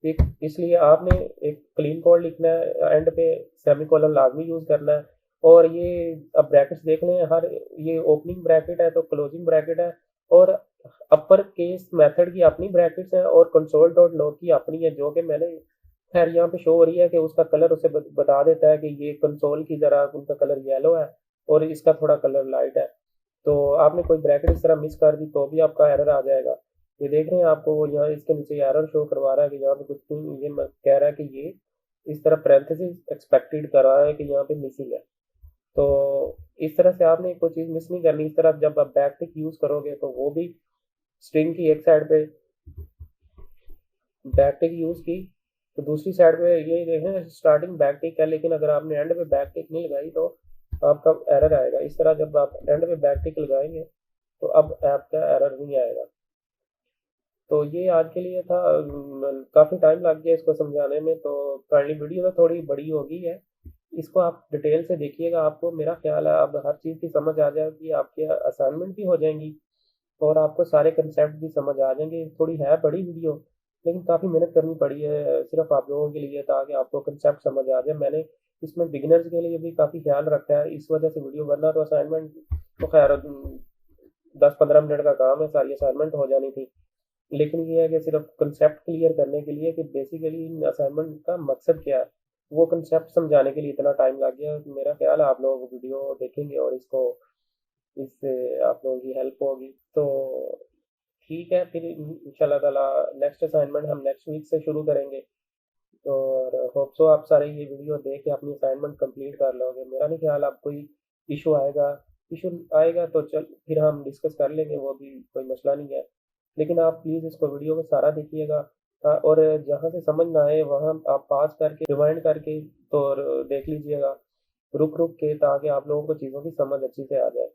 एक इसलिए आपने एक क्लीन कोड लिखना है, एंड पे सेमीकोलन लाजमी यूज़ करना है। और ये अब ब्रैकेट्स देख लें, हर ये ओपनिंग ब्रैकेट है तो क्लोजिंग ब्रैकेट है, और अपर केस मेथड की अपनी ब्रैकेट्स हैं और कंसोल डॉट लॉग की अपनी है, जो कि मैंने खैर यहाँ पे शो हो रही है कि उसका कलर उसे बता देता है कि ये कंसोल की तरह उनका कलर येलो है और इसका थोड़ा कलर लाइट है। तो आपने कोई ब्रैकेट इस तरह मिस कर दी तो भी आपका एरर आ जाएगा। ये देख रहे हैं आपको वो यहाँ इसके नीचे एरर शो करवा रहा है कि यहाँ पे कुछ नहीं, ये कह रहा है कि ये इस तरह पैरेंथेसिस एक्सपेक्टेड कर रहा है कि यहाँ पे मिसिंग है। तो इस तरह से आपने कोई चीज़ मिस नहीं करनी। इस तरह जब आप बैक टिक यूज़ करोगे तो वो भी स्ट्रिंग की एक साइड पे बैक टिक यूज़ की, तो दूसरी साइड पे ये देखें स्टार्टिंग बैक टिक है, लेकिन अगर आपने एंड पे बैक टिक नहीं लगाई तो आपका एरर आएगा। इस तरह जब आप एंड पे बैक टिक लगाएंगे तो अब आपका एरर नहीं आएगा। तो ये आज के लिए था, काफ़ी टाइम लग गया इसको समझाने में, तो काइंडली वीडियो तो थोड़ी बड़ी हो गई है। इसको आप डिटेल से देखिएगा, आपको मेरा ख्याल है अब हर चीज़ की समझ आ जाएगी, आपकी असाइनमेंट भी हो जाएंगी और आपको सारे कंसेप्ट भी समझ आ जाएंगे। थोड़ी है बड़ी वीडियो, लेकिन काफ़ी मेहनत करनी पड़ी है सिर्फ आप लोगों के लिए ताकि आपको कंसेप्ट समझ आ जाए। मैंने इसमें बिगिनर्स के लिए भी काफ़ी ख्याल रखा है इस वजह से वीडियो, वरना तो असाइनमेंट तो खैर 10-15 मिनट का काम है, सारी असाइनमेंट हो जानी थी। लेकिन ये है कि सिर्फ कंसेप्ट क्लियर करने के लिए कि बेसिकली इन असाइनमेंट का मकसद क्या है, वो कंसेप्ट समझाने के लिए इतना टाइम लग गया। मेरा ख्याल है आप लोग वीडियो देखेंगे और इससे आप लोगों की हेल्प होगी। तो ठीक है, फिर इंशाल्लाह ताला नेक्स्ट असाइनमेंट हम नेक्स्ट वीक से शुरू करेंगे, और होप सो आप सारे ये वीडियो देख के अपनी असाइनमेंट कंप्लीट कर लोगे। मेरा नहीं ख्याल आप कोई इशू आएगा। इशू आएगा तो चल फिर हम डिस्कस कर लेंगे, वो भी कोई मसला नहीं है। लेकिन आप प्लीज़ इसको वीडियो को सारा देखिएगा, और जहाँ से समझ ना आए वहाँ आप पॉज करके रिवाइंड करके तो देख लीजिएगा रुक रुक के, ताकि आप लोगों को चीज़ों की समझ अच्छी से आ जाए।